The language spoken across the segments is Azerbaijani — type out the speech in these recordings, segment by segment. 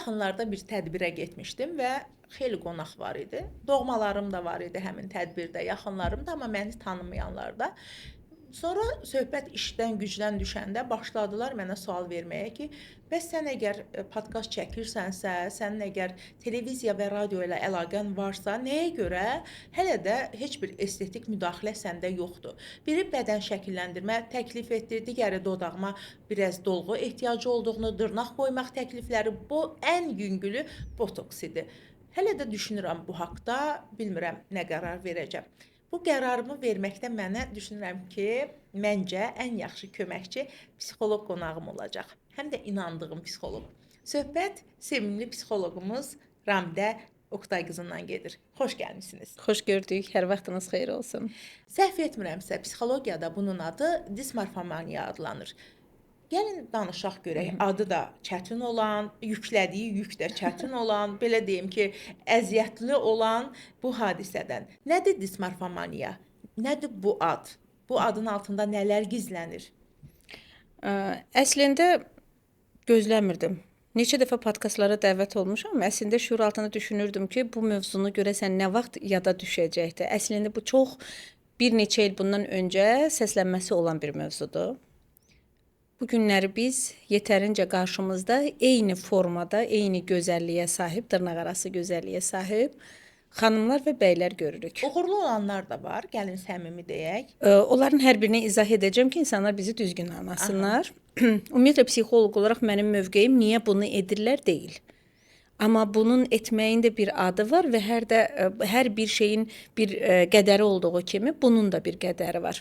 yaxınlarda bir tədbirə getmişdim və xeyli qonaq var idi. Doğmalarım da var idi həmin tədbirdə, yaxınlarım da, amma məni tanımayanlar da. Sonra söhbət işdən, gücdən düşəndə başladılar mənə sual verməyə ki, bəs sən əgər podkast çəkirsənsə, sənin əgər televiziya və radio ilə əlaqən varsa, nəyə görə hələ də heç bir estetik müdaxilə səndə yoxdur? Biri bədən şəkilləndirmə təklif etdi, digəri dodağıma biraz dolğu ehtiyacı olduğunu, dırnaq qoymaq təklifləri, bu ən yüngülü botoks idi. Hələ də düşünürəm bu haqqda, bilmirəm nə qərar verəcəm. Bu qərarımı verməkdə mənə düşünürəm ki, məncə ən yaxşı köməkçi psixoloq qonağım olacaq. Həm də inandığım psixoloq. Söhbət sevimli psixoloqumuz Ramidə Oqtay qızından gedir. Xoş gəlmisiniz. Xoş gördük. Hər vaxtınız xeyir olsun. Səhv etmirəmsə, psixologiyada bunun adı dismorfomaniya adlanır. Gəlin danışaq görək. Adı da çətin olan, yüklədiyi yük də çətin olan, belə deyim ki, əziyyətli olan bu hadisədən. Nədir dismorfomaniya? Nədir bu ad? Bu adın altında nələr gizlənir? Əslində gözləmirdim. Neçə dəfə podkastlara dəvət olmuşam. Əslində şuur altında düşünürdüm ki, bu mövzunu görəsən nə vaxt yada düşəcəkdir. Əslində bu çox bir neçə il bundan öncə səslənməsi olan bir mövzudur. Bu günləri biz yetərincə qarşımızda eyni formada, eyni gözəlliyə sahib, dırnaqarası gözəlliyə sahib xanımlar və bəylər görürük. Uğurlu olanlar da var, gəlin səmimi deyək. Onların hər birini izah edəcəm ki, insanlar bizi düzgün anlasınlar. Ümumiyyətlə psixoloq olaraq mənim mövqeyim niyə bunu edirlər deyil. Amma bunun etməyin də bir adı var və hər bir şeyin bir qədəri olduğu kimi bunun da bir qədəri var.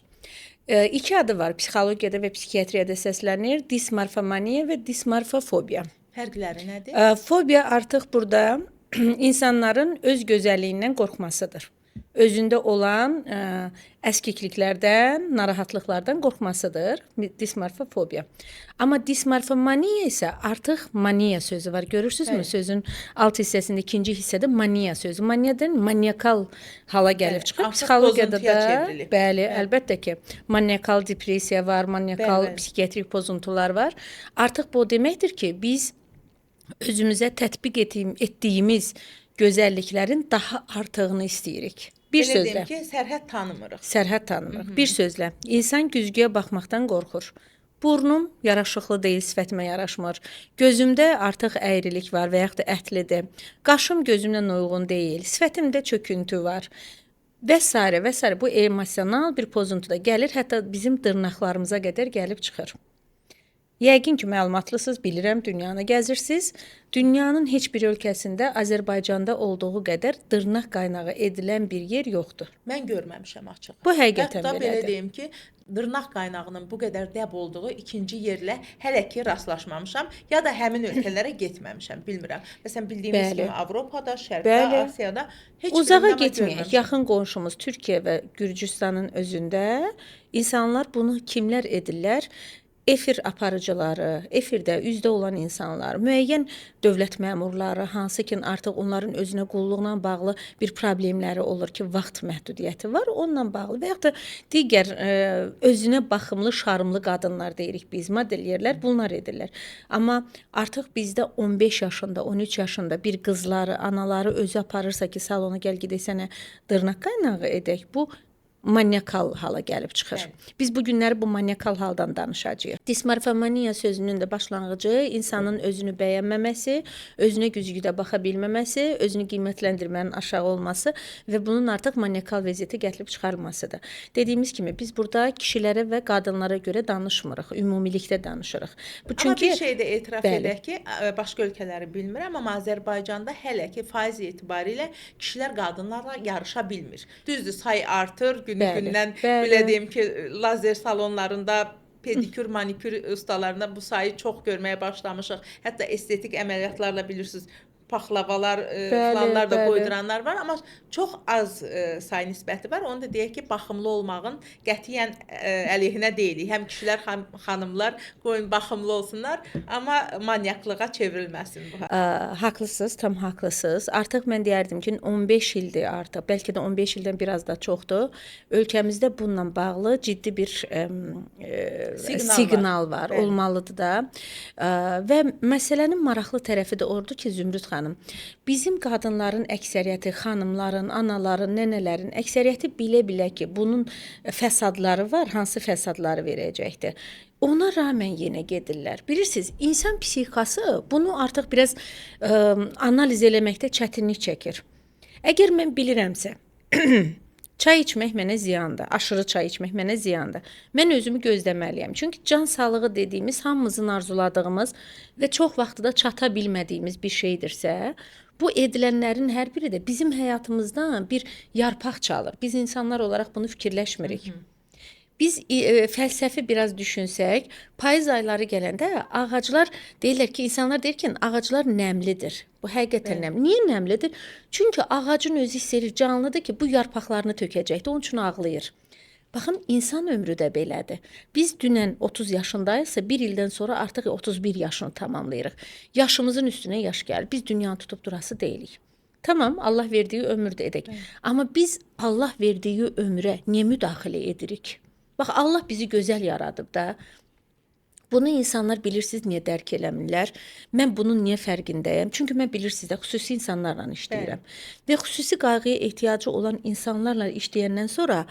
İki adı var psixologiyada və psixiatriyada səslənir. Dismorfomaniya və dismorfofobiya. Fərqləri nədir? Fobiya artıq burada insanların öz gözəlliyindən qorxmasıdır. Özündə olan əskikliklərdən, narahatlıqlardan qorxmasıdır. Dismorfofobiya. Amma dismorfomaniya isə artıq maniya sözü var. Görürsünüzmü? Sözün alt hissəsində ikinci hissədə maniya sözü. Maniyadan maniakal hala gəlib çıxır. Psixologiyada da bəli, əlbəttə ki, maniakal depressiya var, maniakal psixiatrik pozuntular var. Artıq bu deməkdir ki, biz özümüzə tətbiq etdiyimiz gözəlliklərin daha artığını istəyirik. Bir sözlə. Deyim ki, sərhəd tanımırıq. Sərhəd tanımırıq. Bir sözlə, insan güzgüyə baxmaqdan qorxur. Burnum yaraşıqlı deyil, sifətimə yaraşmır. Gözümdə artıq əyrilik var və yaxud da ətlidir. Qaşım gözümlə uyğun deyil, sifətimdə çöküntü var. Və s. və s. Bu emosional bir pozuntuda gəlir, hətta bizim dırnaqlarımıza qədər gəlib çıxır. Yəqin ki, məlumatlısınız, bilirəm, dünyanı gəzirsiniz. Dünyanın heç bir ölkəsində Azərbaycanda olduğu qədər dırnaq qaynağı edilən bir yer yoxdur. Mən görməmişəm açıq. Bu həqiqətən belədir. Hətta belə deyim ki, dırnaq qaynağının bu qədər dəb olduğu ikinci yerlə hələ ki rastlaşmamışam, ya da həmin ölkələrə getməmişəm, bilmirəm. Məsələn, bildiyimiz kimi Avropada, Şərqdə, Asiyada heç uzağa getməyək. Yaxın qonşumuz Türkiyə və Gürcüstanın özündə insanlar bunu kimlər edirlər? Efir aparıcıları, efirdə üzdə olan insanlar, müəyyən dövlət məmurları, hansı ki artıq onların özünə qulluqla bağlı bir problemləri olur ki, vaxt məhdudiyyəti var, onunla bağlı və yaxud da digər özünə baxımlı, şarmlı qadınlar deyirik biz, modelyerlər bunlar edirlər. Amma artıq bizdə 15 yaşında, 13 yaşında bir qızları, anaları özü aparırsa ki, salona gəl gedək sənə dırnaq qaynağı edək, bu maniakal hala gəlib çıxır. Biz bu günləri bu maniakal haldan danışacağıq. Dismorfomaniya sözünün də başlanğıcı insanın özünü bəyənməməsi, özünə güzgüdə baxa bilməməsi, özünü qiymətləndirmənin aşağı olması və bunun artıq maniakal vəziyyətə gətirib çıxarmasıdır. Dediyimiz kimi biz burada kişilərə və qadınlara görə danışmırıq, ümumilikdə danışırıq. Amma bir şey də etiraf edək ki, başqa ölkələri bilmirəm, amma Azərbaycanda hələ ki faiz etibarilə kişilər qadınlarla yarışa bilmir. Düzdür, say artır, gündən belə deyim ki, lazer salonlarında pedikür, manikür ustalarında bu sayı çox görməyə başlamışıq. Hətta estetik əməliyyatlarla bilirsiniz, paxlavalar, Bəli, falanlar da bəli. qoyduranlar var, amma çox az say nisbəti var. Onu da deyək ki, baxımlı olmağın qətiyyən əleyhinə deyilik. Həm kişilər, həm xanımlar qoyun baxımlı olsunlar, amma maniaklığa çevrilməsin bu. Haqlısınız, tam haqlısınız. Artıq mən deyərdim ki, 15 ildir artıq, bəlkə də 15 ildən biraz da çoxdur. Ölkəmizdə bununla bağlı ciddi bir siqnal var, Bəli. olmalıdır da. Və məsələnin maraqlı tərəfi də odur ki, Zümrüd xanım, bizim qadınların əksəriyyəti, xanımların, anaların, nənələrin əksəriyyəti bilə-bilə ki, bunun fəsadları var, hansı fəsadları verəcəkdir. Ona rağmen yenə gedirlər. Bilirsiniz, insan psixikası bunu artıq biraz analiz eləməkdə çətinlik çəkir. Əgər mən bilirəmsə, çay içmək mənə ziyandır, aşırı çay içmək mənə ziyandır. Mən özümü gözləməliyəm. Çünki can sağlığı dediyimiz hamımızın arzuladığımız və çox vaxtı da çata bilmədiyimiz bir şeydirsə, bu edilənlərin hər biri də bizim həyatımızdan bir yarpaq çalır. Biz insanlar olaraq bunu fikirləşmirik. Biz fəlsəfi biraz düşünsək, payız ayları gələndə ağaclar deyirlər ki, insanlar deyir ki, ağaclar nəmlidir. Bu həqiqətən nəmli. Niyə nəmlidir? Çünki ağacın özü hiss edir, canlıdır ki, bu yarpaqlarını tökəcəkdir, onun üçün ağlayır. Baxın, insan ömrü də belədir. Biz dünən 30 yaşındayıqsa, bir ildən sonra artıq 31 yaşını tamamlayırıq. Yaşımızın üstünə yaş gəlir. Biz dünyanı tutub durası deyilik. Tamam, Allah verdiyi ömür də edək. Amma biz Allah verdiyi ömrə niyə müdaxilə edirik? Bax, Allah bizi gözəl yaradıb da. Bunu insanlar bilirsiniz niyə dərk eləmirlər? Mən bunun niyə fərqindəyəm? Çünki mən bilirsiniz də xüsusi insanlarla işləyirəm. Və xüsusi qayğıya ehtiyacı olan insanlarla işləyəndən sonra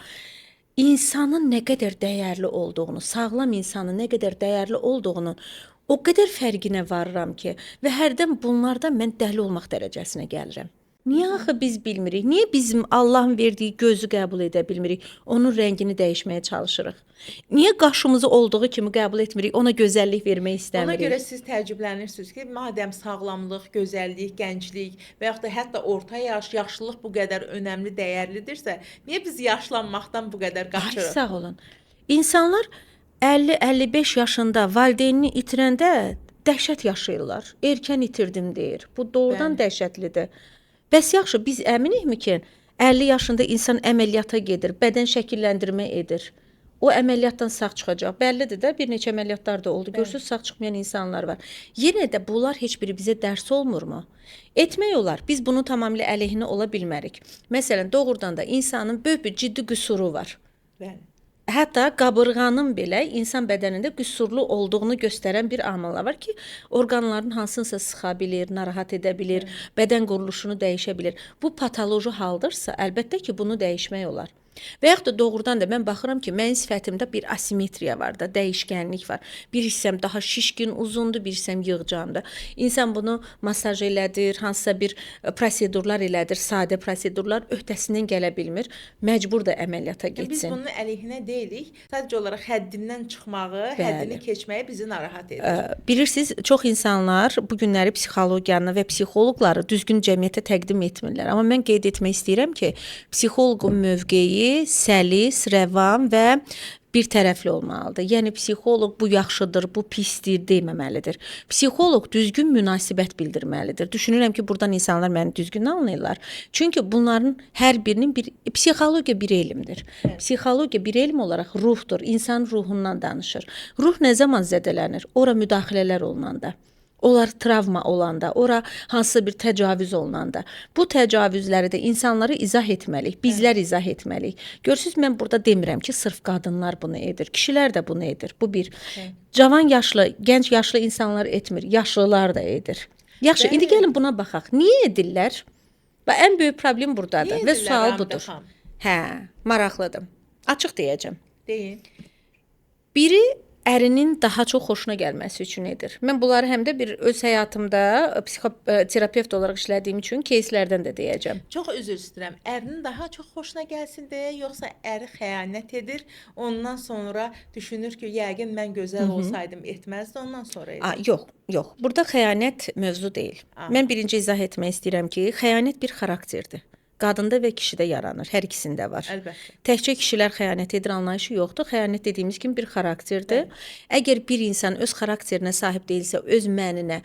insanın nə qədər dəyərli olduğunu, sağlam insanın nə qədər dəyərli olduğunu o qədər fərqinə varıram ki, və hərdən bunlardan mən dəli olmaq dərəcəsinə gəlirəm. Niyə axı biz bilmirik? Niyə bizim Allahın verdiyi gözü qəbul edə bilmirik? Onun rəngini dəyişməyə çalışırıq. Niyə qaşımızı olduğu kimi qəbul etmirik? Ona gözəllik vermək istəmirik. Ona görə siz təəccüblənirsiniz ki, madəm sağlamlıq, gözəllik, gənclik və yaxud da hətta orta yaş, yaşlılıq bu qədər önəmli, dəyərlidirsə, niyə biz yaşlanmaqdan bu qədər Ay, qaçırıq? sağ olun. İnsanlar 50-55 yaşında valideynini itirəndə dəhşət yaşayırlar. Erkən itirdim deyir. Bu doğrudan dəhşətlidir. Bəs yaxşı, biz əminikmi ki, 50 yaşında insan əməliyyata gedir, bədən şəkilləndirmə edir. O əməliyyatdan sağ çıxacaq. Bəllidir də, bir neçə əməliyyatlar da oldu. Görürsüz, sağ çıxmayan insanlar var. Yenə də bunlar heç biri bizə dərs olmurmu? Etmək olar. Biz bunu tamamilə əleyhinə ola bilmərik. Məsələn, doğrudan da insanın böyük bir ciddi qüsuru var. Bəli. Hətta qabırğanın belə insan bədənində qüsurlu olduğunu göstərən bir amillər var ki, orqanların hansınsa sıxa bilir, narahat edə bilir, bədən quruluşunu dəyişə bilir. Bu patoloji haldırsa, əlbəttə ki, bunu dəyişmək olar. Və yaxud da doğrudan da mən baxıram ki, mənim sifətimdə bir asimetriya var da, dəyişkənlik var. Bir hissəm daha şişkin, uzundur, bir hissəm yığcandır. İnsan bunu masaj elədir, hansısa bir prosedurlar elədir, sadə prosedurlar öhdəsindən gələ bilmir. Məcbur da əməliyyata Biz getsin. bunun əleyhinə deyilik. Sadəcə olaraq həddindən çıxmağı, həddini keçməyi bizi narahat edir. Bilirsiniz, çox insanlar bu günləri psixologiyanı və psixoloqları düzgün cəmiyyətə təqdim etmirlər. Amma mən qeyd etmək istəyirəm ki, psixoloqun mövqeyi səlis, rəvan və bir tərəfli olmalıdır. Yəni psixoloq bu yaxşıdır, bu pisdir deməməlidir. Psixoloq düzgün münasibət bildirməlidir. Düşünürəm ki, buradan insanlar məni düzgün anlayırlar. Çünki bunların hər birinin psixologiya bir elmdir. Psixologiya bir elm olaraq ruhdur. İnsan ruhundan danışır. Ruh nə zaman zədələnir? Ora müdaxilələr olunanda. Onlar travma olanda, ora hansısa bir təcavüz olunanda. Bu təcavüzləri də insanlara izah etməliyik, bizlər izah etməliyik. Görürsüz, mən burada demirəm ki, sırf qadınlar bunu edir, kişilər də bunu edir. Bu bir. Cavan yaşlı, gənc yaşlı insanlar etmir, yaşlılar da edir. Yaxşı, indi gəlin buna baxaq. Niyə edirlər? Və ən böyük problem buradadır və sual budur. Hə, maraqlıdır. Açıq deyəcəm. Deyin. Biri ərinin daha çox xoşuna gəlməsi üçün edir. Mən bunları həm də bir öz həyatımda psixoterapevt olaraq işlədiyim üçün кейslərdən də deyəcəm. Çox üzr istəyirəm. Ərinin daha çox xoşuna gəlsin deyə, yoxsa əri xəyanət edir, ondan sonra düşünür ki, yəqin mən gözəl olsaydım etməzdi, ondan sonra edir. Yox. Burada xəyanət mövzu deyil. Mən birinci izah etmək istəyirəm ki, xəyanət bir xarakterdir. Qadında və kişidə yaranır, hər ikisində var. Əlbəttə. Təkcə kişilər xəyanət edir anlayışı yoxdur. Xəyanət dediyimiz kimi bir xarakterdir. Əgər bir insan öz xarakterinə sahib deyilsə, öz məninə,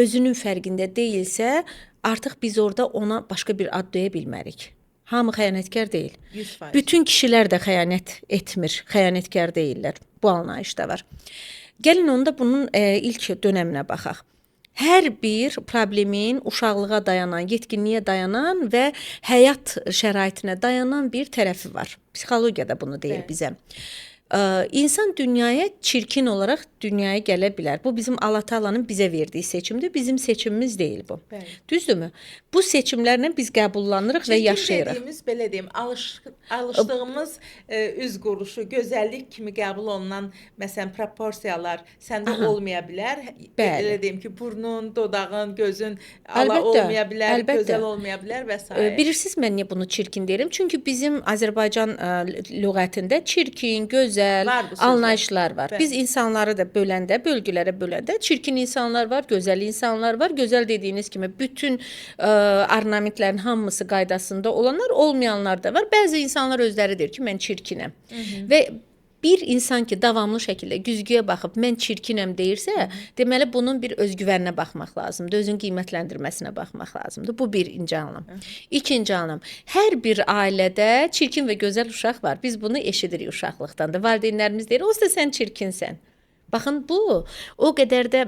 özünün fərqində deyilsə, artıq biz orada ona başqa bir ad deyə bilmərik. Hamı xəyanətkar deyil. 100%. Bütün kişilər də xəyanət etmir, xəyanətkar deyillər. Bu anlayış da var. Gəlin onda bunun ilk dönəminə baxaq. Hər bir problemin uşaqlığa dayanan, yetkinliyə dayanan və həyat şəraitinə dayanan bir tərəfi var. Psixologiya da bunu deyir bizə. İnsan dünyaya çirkin olaraq dünyaya gələ bilər. Bu bizim Allah Taala'nın bizə verdiyi seçimdir. Bizim seçimimiz deyil bu. Bəli. Düzdürmü? Bu seçimlərlə biz qəbullanırıq və yaşayırıq. Dediyimiz, belə deyim, alışdığımız üz quruluşu, gözəllik kimi qəbul olunan, məsələn, proporsiyalar səndə olmaya bilər. Bəli. Belə deyim ki, burnun, dodağın, gözün ala Əlbəttə, olmaya bilər, əlbəttə. gözəl olmaya bilər və s. Bilirsiniz mən niyə bunu çirkin deyirəm? Çünki bizim Azərbaycan lüğətində çirkin, gözəl Var bu sözlər. anlayışlar var. Bəli. Biz insanları da böləndə, bölgələrə böləndə çirkin insanlar var, gözəl insanlar var. Gözəl dediyiniz kimi bütün ornamentlərin hamısı qaydasında olanlar, olmayanlar da var. Bəzi insanlar özləri deyir ki, mən çirkinəm. Və bir insan ki, davamlı şəkildə güzgüyə baxıb mən çirkinəm deyirsə, deməli bunun bir özgüvəninə baxmaq lazımdır, özün qiymətləndirməsinə baxmaq lazımdır. Bu birinci anlam. İkinci anlam, hər bir ailədə çirkin və gözəl uşaq var. Biz bunu eşidirik uşaqlıqdan da. Valideynlərimiz deyir, "Olsa sən çirkinsən." Baxın bu o qədər də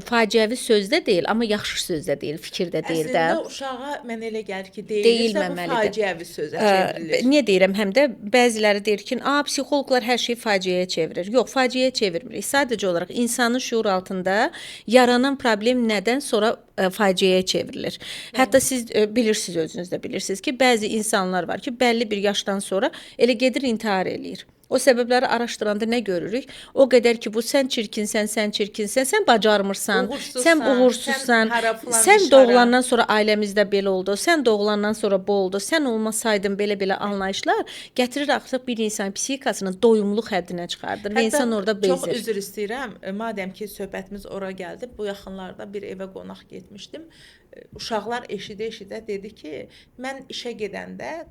faciəvi sözdə deyil, amma yaxşı sözdə deyil, fikirdə deyil də. Əslində uşağa mən elə gəlir ki, deyilsə bu Deyilməməlidir. faciəvi sözə çevrilir. Niyə deyirəm? Həm də bəziləri deyir ki, psixoloqlar hər şeyi faciəyə çevirir. Yox, faciəyə çevirmirik. Sadəcə olaraq insanın şuur altında yaranan problem nədən sonra faciəyə çevrilir. Hətta siz bilirsiniz, özünüz də bilirsiniz ki, bəzi insanlar var ki, bəlli bir yaşdan sonra elə gedir intihar eləyir. O səbəbləri araşdıranda nə görürük? O qədər ki, bu sən çirkinsən, sən bacarmırsan, sən uğursuzsan, sən doğulandan sonra ailəmizdə belə oldu, sən doğulandan sonra bu oldu, sən olmasaydın belə anlayışlar gətirir artıq bir insan psixikasının doyumluq həddinə çıxardır və insan orada Çox bezir. üzr istəyirəm. Madəm ki, söhbətimiz ora gəldi, bu yaxınlarda bir evə qonaq getmişdim. Uşaqlar eşidə dedi ki, mən işə gedəndə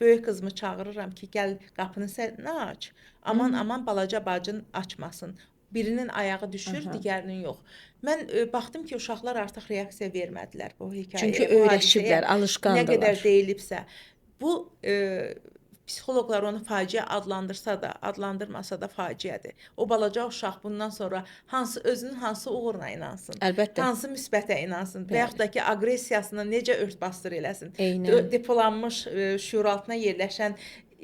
böyük qızımı çağırıram ki, gəl qapını sən aç. Aman balaca bacın açmasın. Birinin ayağı düşür, digərinin yox. Mən baxdım ki, uşaqlar artıq reaksiya vermədilər bu hekayəyə. Çünki bu öyrəşiblər, hadisəyə. alışqandırlar. Nə qədər deyilibsə. Bu psixoloqlar onu faciə adlandırsa da, adlandırmasa da faciədir. O balaca uşaq bundan sonra özünün hansı uğuruna inansın? Əlbəttə. Hansı müsbətə inansın? Və yaxud da ki, aqressiyasını necə ört-basdır eləsin? Eynən. Depolanmış şuur altına yerləşən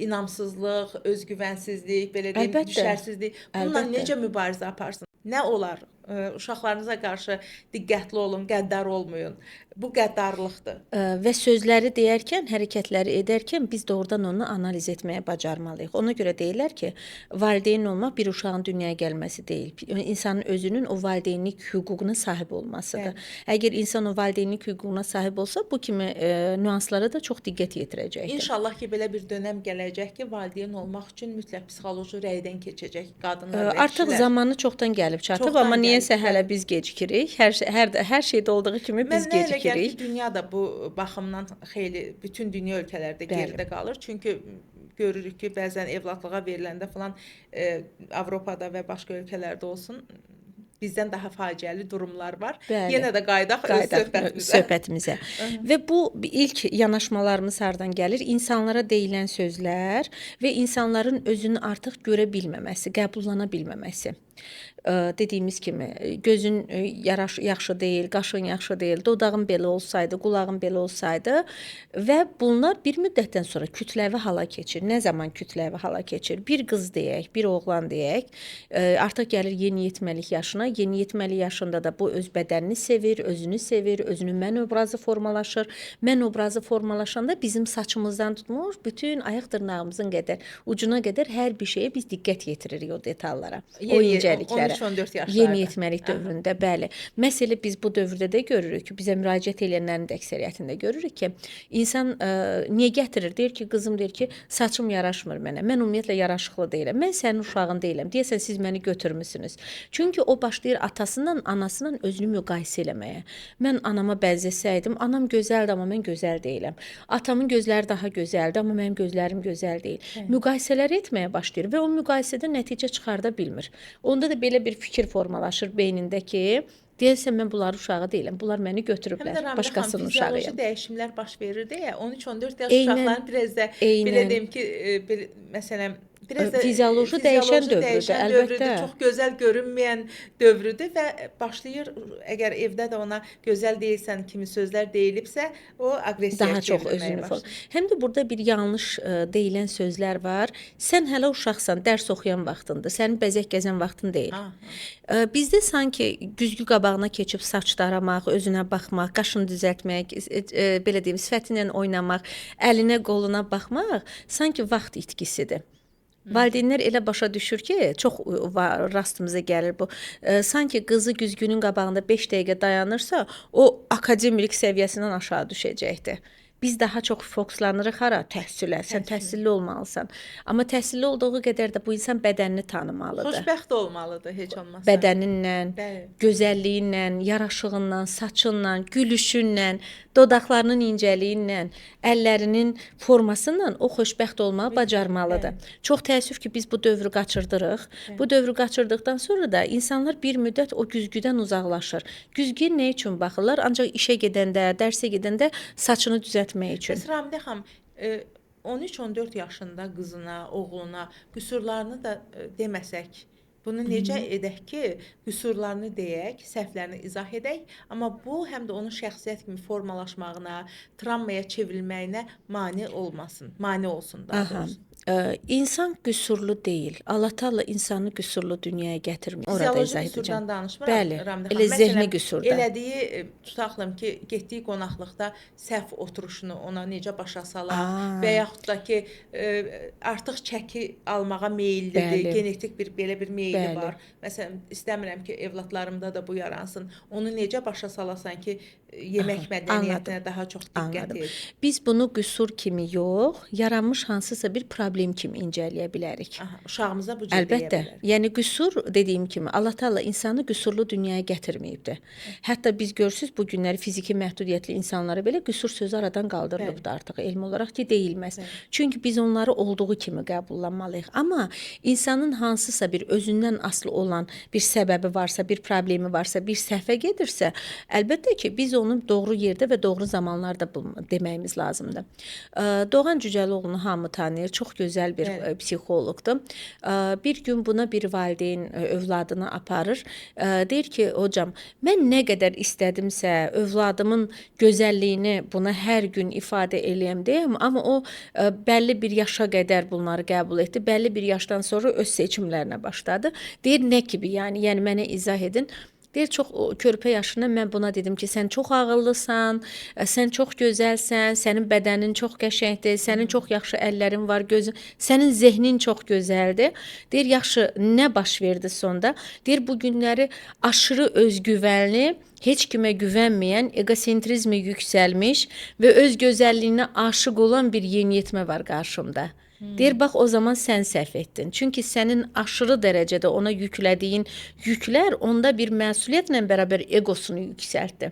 inamsızlıq, özgüvənsizlik, belə deyim, Əlbəttə. düşərsizlik. Bununla Əlbəttə. necə mübarizə aparsın? Nə olar? Uşaqlarınıza qarşı diqqətli olun, qəddar olmayın. Bu qəddarlıqdır. Və sözləri deyərkən, hərəkətləri edərkən biz doğrudan onu analiz etməyə bacarmalıyıq. Ona görə deyirlər ki, valideyn olmaq bir uşağın dünyaya gəlməsi deyil. İnsanın özünün o valideynlik hüququna sahib olmasıdır. Əgər insan o valideynlik hüququna sahib olsa, bu kimi nüanslara da çox diqqət yetirəcəkdir. İnşallah ki, belə bir dönəm gələcək ki, valideyn olmaq üçün mütləq psixoloji rəydən keçəcək qadınlar və Artıq kişilər. zamanı çoxdan gəlib çatıb, Çoxdan amma niyəsə gəlib, hələ biz gecikirik. Hər şeydə olduğu kimi biz Mənə elə gəlir gecikirik. ki, dünya da bu baxımdan xeyli, bütün dünya ölkələrdə geridə qalır. Çünki görürük ki, bəzən evladlığa veriləndə falan Avropada və başqa ölkələrdə olsun, bizdən daha faciəli durumlar var. Bəli. Yenə də qayıdaq öz söhbətimizə. Və bu ilk yanaşmalarımız hardan gəlir? İnsanlara deyilən sözlər və insanların özünü artıq görə bilməməsi, qəbullana bilməməsi. Dediyimiz kimi, gözün yaxşı deyil, qaşın yaxşı deyil, dodağın belə olsaydı, qulağın belə olsaydı və bunlar bir müddətdən sonra kütləvi hala keçir. Nə zaman kütləvi hala keçir? Bir qız deyək, bir oğlan deyək, artıq gəlir yeniyetməlik yaşına. Yeniyetməlik yaşında da bu öz bədənini sevir, özünün mən obrazı formalaşır. Mən obrazı formalaşanda bizim saçımızdan tutmuş, bütün ayaq dırnağımızın ucuna qədər hər bir şeyə biz diqqət yetiririk o detallara, o incəliklərə. 13-14 yaşlarda. Yeniyetməlik dövründə, bəli. Məsələ biz bu dövrdə də görürük ki, bizə müraciət edənlərin də əksəriyyətində görürük ki, insan niyə gətirir? Deyir ki, qızım deyir ki, saçım yaraşmır mənə. Mən ümumiyyətlə yaraşıqlı deyiləm. Mən sənin uşağın deyiləm. Deyəsən siz məni götürmüsünüz. Çünki o başlayır atasından, anasından özünü müqayisə eləməyə. Mən anama bənzəsəydim, anam gözəldir, amma mən gözəl deyiləm. Atamın gözləri daha gözəldir, amma mənim gözlərim gözəl deyil. Müqayisələr etməyə başlayır və o müqayisədə nəticə çıxarda bilmir. Onda da belə bir fikir formalaşır beynində ki, Deyəsən mən bunların uşağı deyiləm. Bunlar məni Həm də götürüblər. Ramidə xanım, Başqasının fizioloji uşağıyam. dəyişimlər baş verir deyə 13-14 yaş Eynən, uşaqların biraz da belə eynən. deyim ki, məsələn biraz da Fizioloji dəyişən dövrüdür, dəyişən əlbəttə. dövrüdür, çox gözəl görünməyən dövrüdür və başlayır əgər evdə də ona gözəl deyilsən kimi sözlər deyilibsə, o aqressiyaya Daha çox çevrilməyə özünü başlayır. Həm də burada bir yanlış deyilən sözlər var. Sən hələ uşaqsan, dərs oxuyan vaxtındır. Sənin bəzək gəzən vaxtın deyil. Bizdə sanki güzgü qabağına keçib saç daramaq, özünə baxmaq, qaşını düzəltmək, belə deyim, sifətinlə oynamaq, əlinə, qoluna baxmaq sanki vaxt itkisidir. Valideynlər elə başa düşür ki, çox rastımıza gəlir bu. Sanki qızı güzgünün qabağında 5 dəqiqə dayanırsa, o akademik səviyyəsindən aşağı düşəcəkdir. Biz daha çox fokuslanırıq hara? Təhsilə. Sən təhsilli olmalısan. Amma təhsilli olduğu qədər də bu insan bədənini tanımalıdır. Xoşbəxt olmalıdır heç olmasa. Bədəninlə, Bəli. gözəlliyinlə, yaraşığından, saçınla, gülüşünlə, dodaqlarının incəliyi əllərinin formasından o xoşbəxt olmağı bacarmalıdır. Çox təəssüf ki, biz bu dövrü qaçırdırıq. Bu dövrü qaçırdıqdan sonra da insanlar bir müddət o güzgüdən uzaqlaşır. Güzgüyə nə üçün baxırlar? Ancaq işə gedəndə, dərsə gedəndə saçını düzəltmək üçün. Bəs Ramidə xanım, 13-14 yaşında qızına, oğluna qüsurlarını da deməsək, bunu necə edək ki, qüsurlarını deyək, səhvlərini izah edək, amma bu həm də onun şəxsiyyət kimi formalaşmağına, travmaya çevrilməyinə mane olmasın, mane olsun daha doğrusu. İnsan qüsurlu deyil. Allah Taala insanı qüsurlu dünyaya gətirmir. Orada Fizioloji izah edəcəm. qüsurdan danışmıram. Bəli, Ramidə elə xanım. zehni Məsələn, qüsurda. Elədiyi, tutaqlım ki, getdiyi qonaqlıqda səhv oturuşunu ona necə başa salar və yaxud da ki, artıq çəki almağa meyllidir, Bəli. genetik bir belə bir meyli Bəli. var. Məsələn, istəmirəm ki, evladlarımda da bu yaransın. Onu necə başa salasan ki, yemək mədəniyyətinə daha çox diqqət Anladım. et. Biz bunu qüsur kimi yox, yaranmış hansısa bir problem kimi incələyə bilərik. Aha, uşağımıza bu cür Əlbəttə. deyə bilərik. Yəni qüsur dediyim kimi Allah Taala insanı qüsurlu dünyaya gətirməyibdi. Hətta biz görürsüz bu günləri fiziki məhdudiyyətli insanlara belə qüsur sözü aradan qaldırılıbdı artıq elmi olaraq ki, deyilməz. Çünki biz onları olduğu kimi qəbullanmalıyıq. Amma insanın hansısa bir özündən asılı olan bir səbəbi varsa, bir problemi varsa, bir səhvə gedirsə, əlbəttə ki, biz onu doğru yerdə və doğru zamanlarda deməyimiz lazımdır. Doğan Cücəloğlunu hamı tanıyır. Çox gözəl bir psixoloqdur. Bir gün buna bir valideyn övladını aparır. Deyir ki, hocam, mən nə qədər istədimsə, övladımın gözəlliyini buna hər gün ifadə eləyəm deyəm, amma o bəlli bir yaşa qədər bunları qəbul etdi. Bəlli bir yaşdan sonra öz seçimlərinə başladı. Deyir, nə kimi? Yəni mənə izah edin. Deyir, çox körpə yaşında mən buna dedim ki, sən çox ağıllısan, sən çox gözəlsən, sənin bədənin çox qəşəngdir, sənin çox yaxşı əllərin var, gözün, sənin zehnin çox gözəldir. Deyir, yaxşı, nə baş verdi sonda? Deyir, bu günləri aşırı özgüvənli, heç kimə güvənməyən, egosentrizmi yüksəlmiş və öz gözəlliyinə aşiq olan bir yeniyetmə var qarşımda. Deyir, bax o zaman sən səhv etdin. Çünki sənin aşırı dərəcədə ona yüklədiyin yüklər onda bir məsuliyyətlə bərabər egosunu yüksəltdi.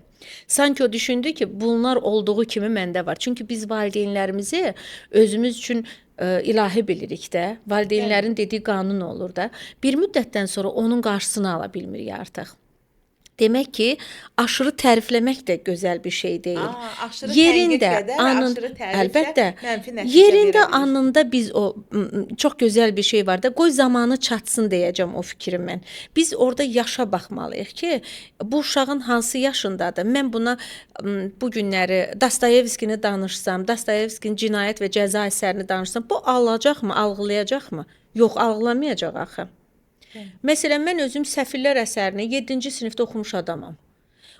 Sanki o düşündü ki, bunlar olduğu kimi məndə var. Çünki biz valideynlərimizi özümüz üçün ilahi bilirik də. Valideynlərin dediyi qanun olur da. Bir müddətdən sonra onun qarşısını ala bilmirik artıq. Demək ki, aşırı tərifləmək də gözəl bir şey deyil. Aşırı tənqid qədər, aşırı təriflə əlbəttə, mənfi nəticə yerində, verə bilir. anında biz o çox gözəl bir şey var da, qoy zamanı çatsın deyəcəm o fikrim mən. Biz orada yaşa baxmalıyıq ki, bu uşağın hansı yaşındadır? Mən buna bu günləri Dostoyevskini danışsam, Dostoyevskinin Cinayət və Cəza əsərini danışsam, bu alacaqmı, algılayacaqmı? Yox, algılamayacaq axı. Məsələn, mən özüm Səfirlər əsərini 7-ci sinifdə oxumuş adamam.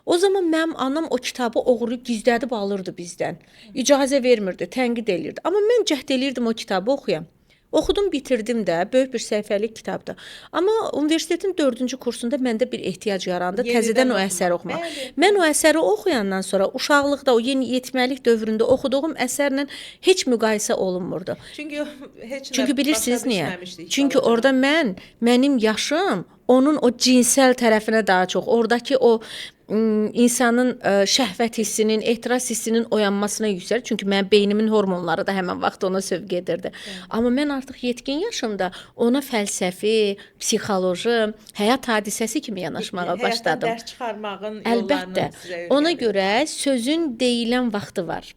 O zaman mənim anam o kitabı oğurlayıb gizlədib alırdı bizdən. İcazə vermirdi, tənqid elirdi. Amma mən cəhd elirdim o kitabı oxuyam. Oxudum, bitirdim də, böyük bir səhifəlik kitabdır. Amma universitetin 4-cü kursunda məndə bir ehtiyac yarandı, təzədən o əsəri oxumaq. Mən o əsəri oxuyandan sonra uşaqlıqda, o yetməlik dövründə oxuduğum əsərlə heç müqayisə olunmurdu. Çünki heç Çünki bilirsiniz niyə? Çünki orada mənim yaşım onun o cinsel tərəfinə daha çox, oradakı o insanın şəhvət hissinin, ehtiras hissinin oyanmasına yüksəlir. Çünki mənim beynimin hormonları da həmin vaxt ona sövq edirdi. Amma mən artıq yetkin yaşımda ona fəlsəfi, psixoloji, həyat hadisəsi kimi yanaşmağa Həyatdan başladım. dərs çıxarmağın Əlbəttə. yollarını sizə Ona öyrədir. görə sözün deyilən vaxtı var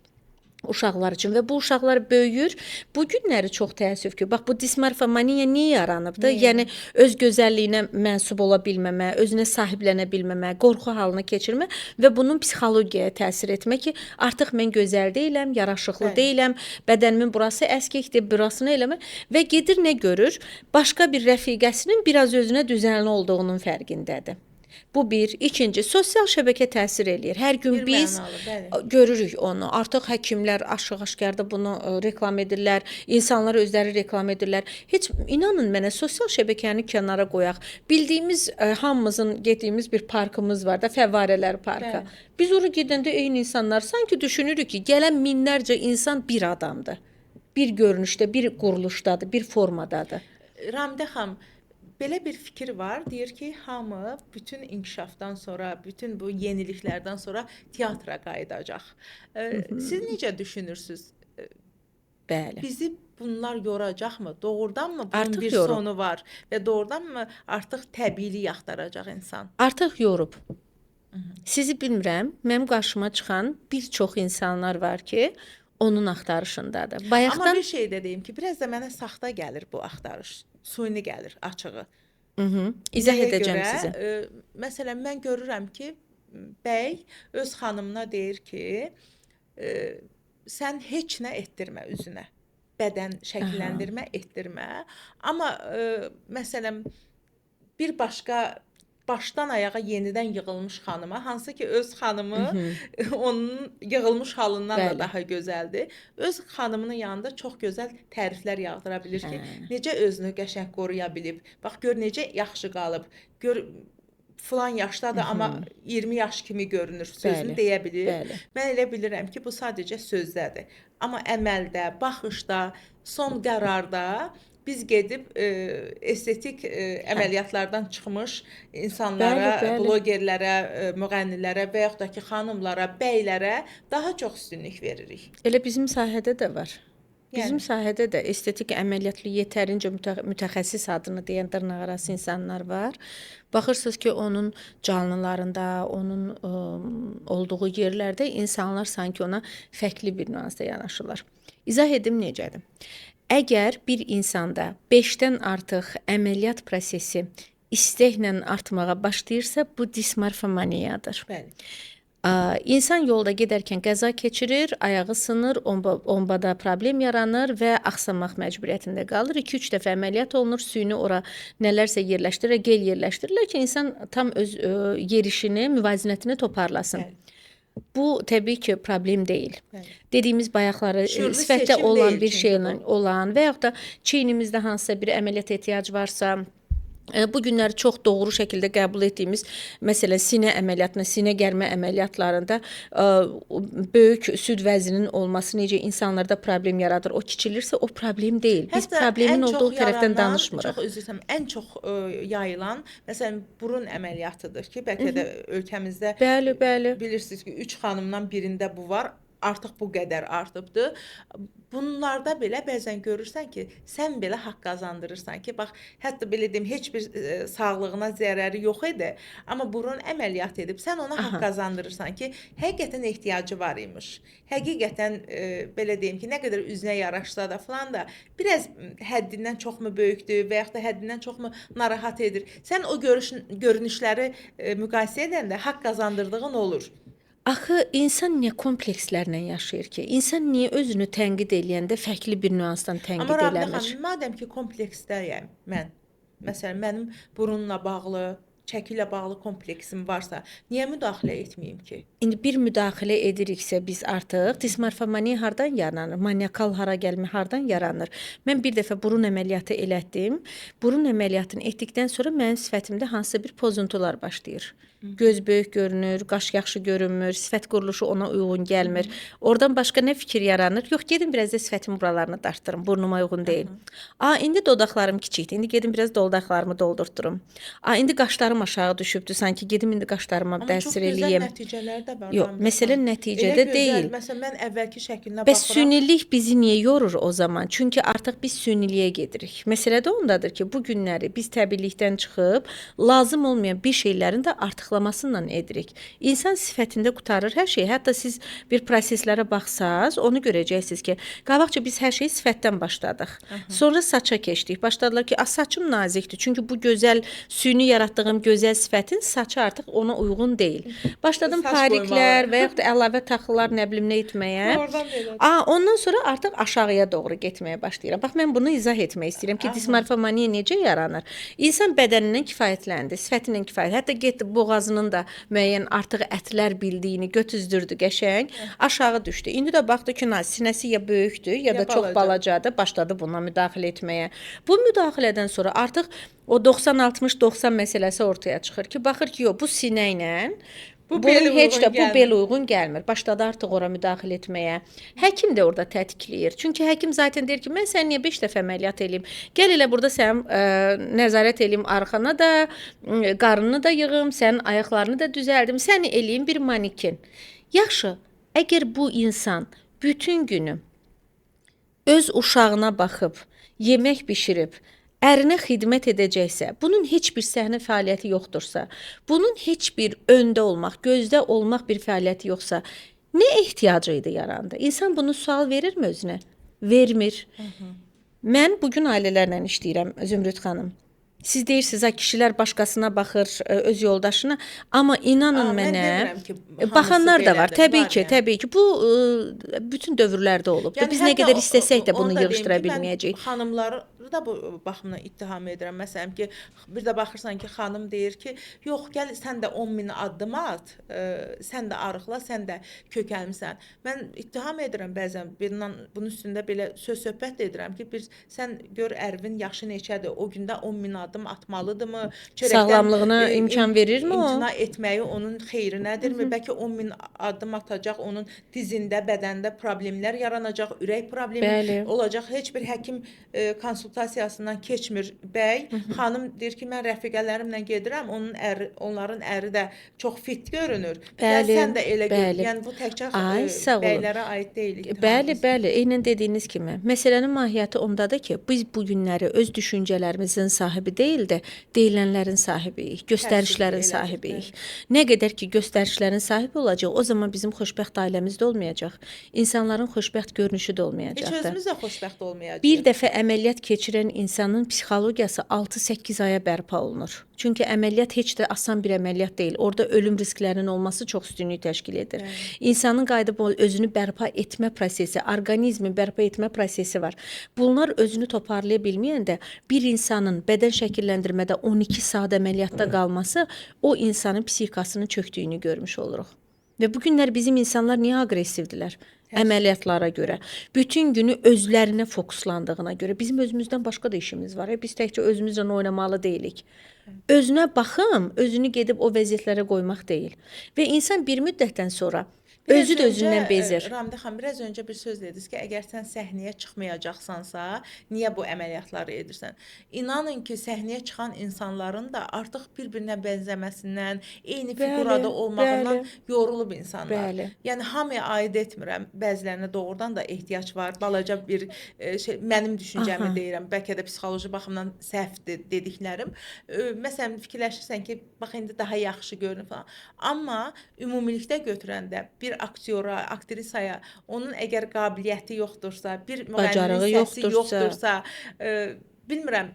uşaqlar üçün və bu uşaqlar böyüyür. Bu günləri çox təəssüf ki, bax bu dismorfomaniya niyə yaranıbdı? Yəni öz gözəlliyinə mənsub ola bilməmə, özünə sahiblənə bilməmə, qorxu halına keçirmə və bunun psixologiyaya təsir etmə ki, artıq mən gözəl deyiləm, yaraşıqlı deyiləm, bədənimin burası əskikdir, burasını eləmə və gedir nə görür? Başqa bir rəfiqəsinin biraz özünə düzənli olduğunun fərqindədir. Bu bir. İkinci, sosial şəbəkə təsir eləyir. Hər gün Bir biz mənalı, bəli. görürük onu. Artıq həkimlər aşıq-aşkarda bunu reklam edirlər, insanlar özləri reklam edirlər. Heç inanın mənə sosial şəbəkəni kənara qoyaq. Bildiyimiz hamımızın getdiyimiz bir parkımız var da, Fəvvarələr parkı. Bəli. Biz ora gedəndə eyni insanlar sanki düşünürük ki, gələn minlərcə insan bir adamdır. Bir görünüşdə, bir quruluşdadır, bir formadadır. Ramidə xanım, belə bir fikir var. Deyir ki, hamı bütün inkişafdan sonra, bütün bu yeniliklərdən sonra teatra qayıdacaq. Siz necə düşünürsüz? Bəli. Bizi bunlar yoracaqmı? Doğrudanmı bunun Artıq bir yorub. sonu var və doğrudanmı artıq təbiilik axtaracaq insan? Artıq yorub. Sizi bilmirəm, mənim qarşıma çıxan bir çox insanlar var ki, onun axtarışındadır. Amma Bayaqdan bir şey də deyim ki, biraz da mənə saxta gəlir bu axtarış. Suni gəlir, açığı. izah Nəyə edəcəm görə? sizə. Məsələn, mən görürəm ki, bəy öz xanımına deyir ki, sən heç nə etdirmə üzünə. Bədən şəkilləndirmə, etdirmə. Amma məsələn, bir başqa başdan ayağa yenidən yığılmış xanıma, hansı ki öz xanımı onun yığılmış halından Bəli. da daha gözəldir. Öz xanımının yanında çox gözəl təriflər yağdıra bilir ki, necə özünü qəşəng qoruya bilib. Bax gör necə yaxşı qalıb. Gör filan yaşdadır, amma 20 yaş kimi görünür. Sözünü Bəli, deyə bilir. bəli. Mən elə bilirəm ki, bu sadəcə sözdədir. Amma əməldə, baxışda, son qərarda biz gedib estetik əməliyyatlardan çıxmış insanlara, Bəli, bəli. blogerlərə, müğənnilərə və yaxud da ki, xanımlara, bəylərə daha çox üstünlük veririk. Elə bizim sahədə də var. Bizim Yəni. sahədə də estetik əməliyyatlı yetərincə mütəxəssis adını deyən dırnaqarası insanlar var. Baxırsınız ki, onun canlılarında, onun olduğu yerlərdə insanlar sanki ona fərqli bir nüansda yanaşırlar. İzah edim necədir? Əgər bir insanda 5-dən artıq əməliyyat prosesi istəklə artmağa başlayırsa, bu dismorfomaniyadır. Bəli. İnsan yolda gedərkən qəza keçirir, ayağı sınır, ombada problem yaranır və axsamaq məcburiyyətində qalır. 2-3 dəfə əməliyyat olunur, süni ora nələrsə yerləşdirir, gel yerləşdirirlər ki, insan tam öz yerişini, müvazinətini toparlasın. Bəli. Bu təbii ki, problem deyil. Bəli. Dediyimiz bayaqları Şüurlu sifətdə seçim olan deyil bir çünki şeylə olan və yaxud da çiynimizdə hansısa bir əməliyyat ehtiyac varsa, bu günləri çox doğru şəkildə qəbul etdiyimiz, məsələn, sinə əməliyyatına, sinə gərmə əməliyyatlarında böyük süd vəzinin olması necə insanlarda problem yaradır. O kiçilirsə, o problem deyil. Biz Hətta problemin ən çox olduğu tərəfdən yaranan, danışmırıq. Çox üzr istəyirəm, ən çox yayılan, məsələn, burun əməliyyatıdır ki, bəlkə də ölkəmizdə Bəli, bəli. bilirsiniz ki, 3 xanımdan birində bu var. Artıq bu qədər artıbdı. Bunlarda belə bəzən görürsən ki, sən belə haqq qazandırırsan ki, bax, hətta belə deyim, heç bir sağlığına zərəri yox idi, amma burun əməliyyat edib sən ona haqq qazandırırsan ki, həqiqətən ehtiyacı var imiş. Həqiqətən belə deyim ki, nə qədər üzünə yaraşsa da falan da biraz həddindən çoxmu böyükdür və yaxud da həddindən çoxmu narahat edir. Sən o görünüşləri müqayisə edəndə haqq qazandırdığın olur. Axı insan niyə komplekslərlə yaşayır ki? İnsan niyə özünü tənqid eləyəndə fərqli bir nüansdan tənqid Amma Ramidə eləmir? xanım, madəm ki, kompleksdəyəm mən, məsələn, mənim burunla bağlı çəki ilə bağlı kompleksim varsa, niyə müdaxilə etməyim ki? İndi bir müdaxilə ediriksə biz artıq dismorfomaniya hardan yaranır? Maniakal hara gəlmə hardan yaranır? Mən bir dəfə burun əməliyyatı elətdim. Burun əməliyyatını etdikdən sonra mənim sifətimdə hansısa bir pozuntular başlayır. Göz böyük görünür, qaş yaxşı görünmür, sifət quruluşu ona uyğun gəlmir. Oradan başqa nə fikir yaranır? Yox, gedim biraz da sifətimin buralarını dartdırım, burnuma uyğun deyil. İndi dodaqlarım kiçikdir. İndi gedim biraz dodaqlarımı doldurdurum. İndi qaşlarım aşağı düşübdür, sanki gedim indi qaşlarıma Amma çox təsir gözəl eləyim. nəticələr də var. Yox, Ramiz məsələ xanım. nəticədə Elə gözəl, deyil. Məsələn, mən əvvəlki şəklinə Bəs baxıram. sünilik bizi niyə yorur o zaman? Çünki artıq biz süniliyə gedirik. Məsələ də ondadır ki, bu günləri biz təbiilikdən çıxıb lazım olmayan bir şeylərin də artıqlamasıyla edirik. İnsan sifətində qutarır hər şey. Hətta siz bir proseslərə baxsaz, onu görəcəksiniz ki, qabaqca biz hər şeyi sifətdən başladıq. Sonra saça keçdik. Başladılar ki, saçım nazikdir. Çünki bu gözəl süni yaratdığım gözəl sifətin saçı artıq ona uyğun deyil. Başladım Saç pariklər boyamağı. və yaxud da əlavə taxılar, nə bilim nə etməyə. Oradan belə. Ondan sonra artıq aşağıya doğru getməyə başlayıram. Bax mən bunu izah etmək istəyirəm ki, dismorfomaniya necə yaranır? İnsan bədənindən kifayətləndi, sifətindən kifayət. Hətta getdi boğazının da müəyyən artıq ətlər bildiyini götüzdürdü qəşəng, aşağı düşdü. İndi də baxdı ki, sinəsi ya böyükdür, ya da Ya çox balaca. balacadır, başladı buna müdaxilə etməyə. Bu müdaxilədən sonra artıq o 90-60-90 məsələsi ortaya çıxır ki, baxır ki, yox, bu sinə ilə Bu bunun bel heç uyğun də bu gəlmir. bel uyğun gəlmir. Başladı artıq ora müdaxilə etməyə. Həkim də orada tətbiqləyir. Çünki həkim zaten deyir ki, mən səni niyə 5 dəfə əməliyyat eləyim? Gəl elə burada sən nəzarət eləyim arxana da, qarnını da yığım, sənin ayaqlarını da düzəldim, səni eləyim bir manikin. Yaxşı, əgər bu insan bütün günü öz uşağına baxıb, yemək bişirib, ərinə xidmət edəcəksə, bunun heç bir səhnə fəaliyyəti yoxdursa, bunun heç bir öndə olmaq, gözdə olmaq bir fəaliyyəti yoxsa, nə ehtiyacı idi yarandı? İnsan bunu sual verirmi özünə? Vermir. Mən bugün ailələrlə işləyirəm, Zümrüd xanım. Siz deyirsiniz, kişilər başqasına baxır, öz yoldaşına, amma inanın Mən mənə, demirəm ki, hamısı baxanlar da var. belədir, Təbii var ki, yəni. təbii ki. Bu bütün dövrlərdə olub. Biz nə hətta qədər istəsək də bunu onu da deyim yığışdıra ki, bilməyəcəyik. Mən xanımları da bu baxımdan ittiham edirəm. Məsələn ki, bir də baxırsan ki, xanım deyir ki, yox, gəl sən də 10.000 addım at, sən də arıqla, sən də kökəlmisən. Mən ittiham edirəm bəzən bunun üstündə belə söz-söhbət edirəm ki, sən gör Ərvin yaşı neçədir, o gündə 10.000 addım atmalıdırmı? Sağlamlığına imkan verirmi o? İmtina etməyi onun xeyrinədirmi? Bəlkə 10.000 addım atacaq, onun dizində, bədəndə problemlər yaranacaq, ürək problemi Bəli. olacaq. Heç bir həkim konsultasiyasından keçmir bəy. Xanım deyir ki, mən rəfiqələrimlə gedirəm, onların əri də çox fit görünür. Bəli, Sən də elə gör. bəli. Yəni bu təkcə Ay, sağ olun. bəylərə aid deyil. Bəli, bəli, eynən dediyiniz kimi. Məsələnin mahiyyəti ondadır ki, biz bu günləri öz düşüncələrimizin sahibi deyil də, deyilənlərin sahibiyik, göstərişlərin elədir, sahibiyik. Nə qədər ki göstərişlərin sahibi olacaq, o zaman bizim xoşbəxt ailəmiz də olmayacaq. İnsanların xoşbəxt görünüşü də Heç olmayacaqdır. özümüz də xoşbəxt olmayacağıq. Bir dəfə əməliyyat keçirən insanın psixologiyası 6-8 aya bərpa olunur. Çünki əməliyyat heç də asan bir əməliyyat deyil. Orada ölüm risklərinin olması çox üstünlük təşkil edir. İnsanın qayıdıb özünü bərpa etmə prosesi, orqanizmi bərpa etmə prosesi var. Bunlar özünü toparlaya bilməyəndə bir insanın bədən şəkilləndirmədə 12 saat əməliyyatda qalması o insanın psixikasının çökdüyünü görmüş oluruq. Və bu günlər bizim insanlar niyə aqressivdilər? Əməliyyatlara görə. Bütün günü özlərinə fokuslandığına görə. Bizim özümüzdən başqa da işimiz var. Biz təkcə özümüzlə oynamalı deyilik. Özünə baxım, özünü gedib o vəziyyətlərə qoymaq deyil. Və insan bir müddətdən sonra özü də özündən bezir. Ramidə xanım, biraz öncə bir söz dediniz ki, əgər sən səhnəyə çıxmayacaqsansa, niyə bu əməliyyatları edirsən? İnanın ki, səhnəyə çıxan insanların da artıq bir-birinə bənzəməsindən, eyni figurada olmağından yorulub insanlar. Bəli. Yəni hamıya aid etmirəm. Bəzilərinə doğrudan da ehtiyac var. Balaca bir mənim düşüncəmi deyirəm. Bəlkə də psixoloji baxımdan səhvdir dediklərim. Məsələn, fikirləşirsən ki, bax indi daha yaxşı görünür falan. Amma ümumilikdə götürəndə bir aktyora, aktrisaya onun əgər qabiliyyəti yoxdursa, bir müğənninin səsi yoxdursa, bilmirəm,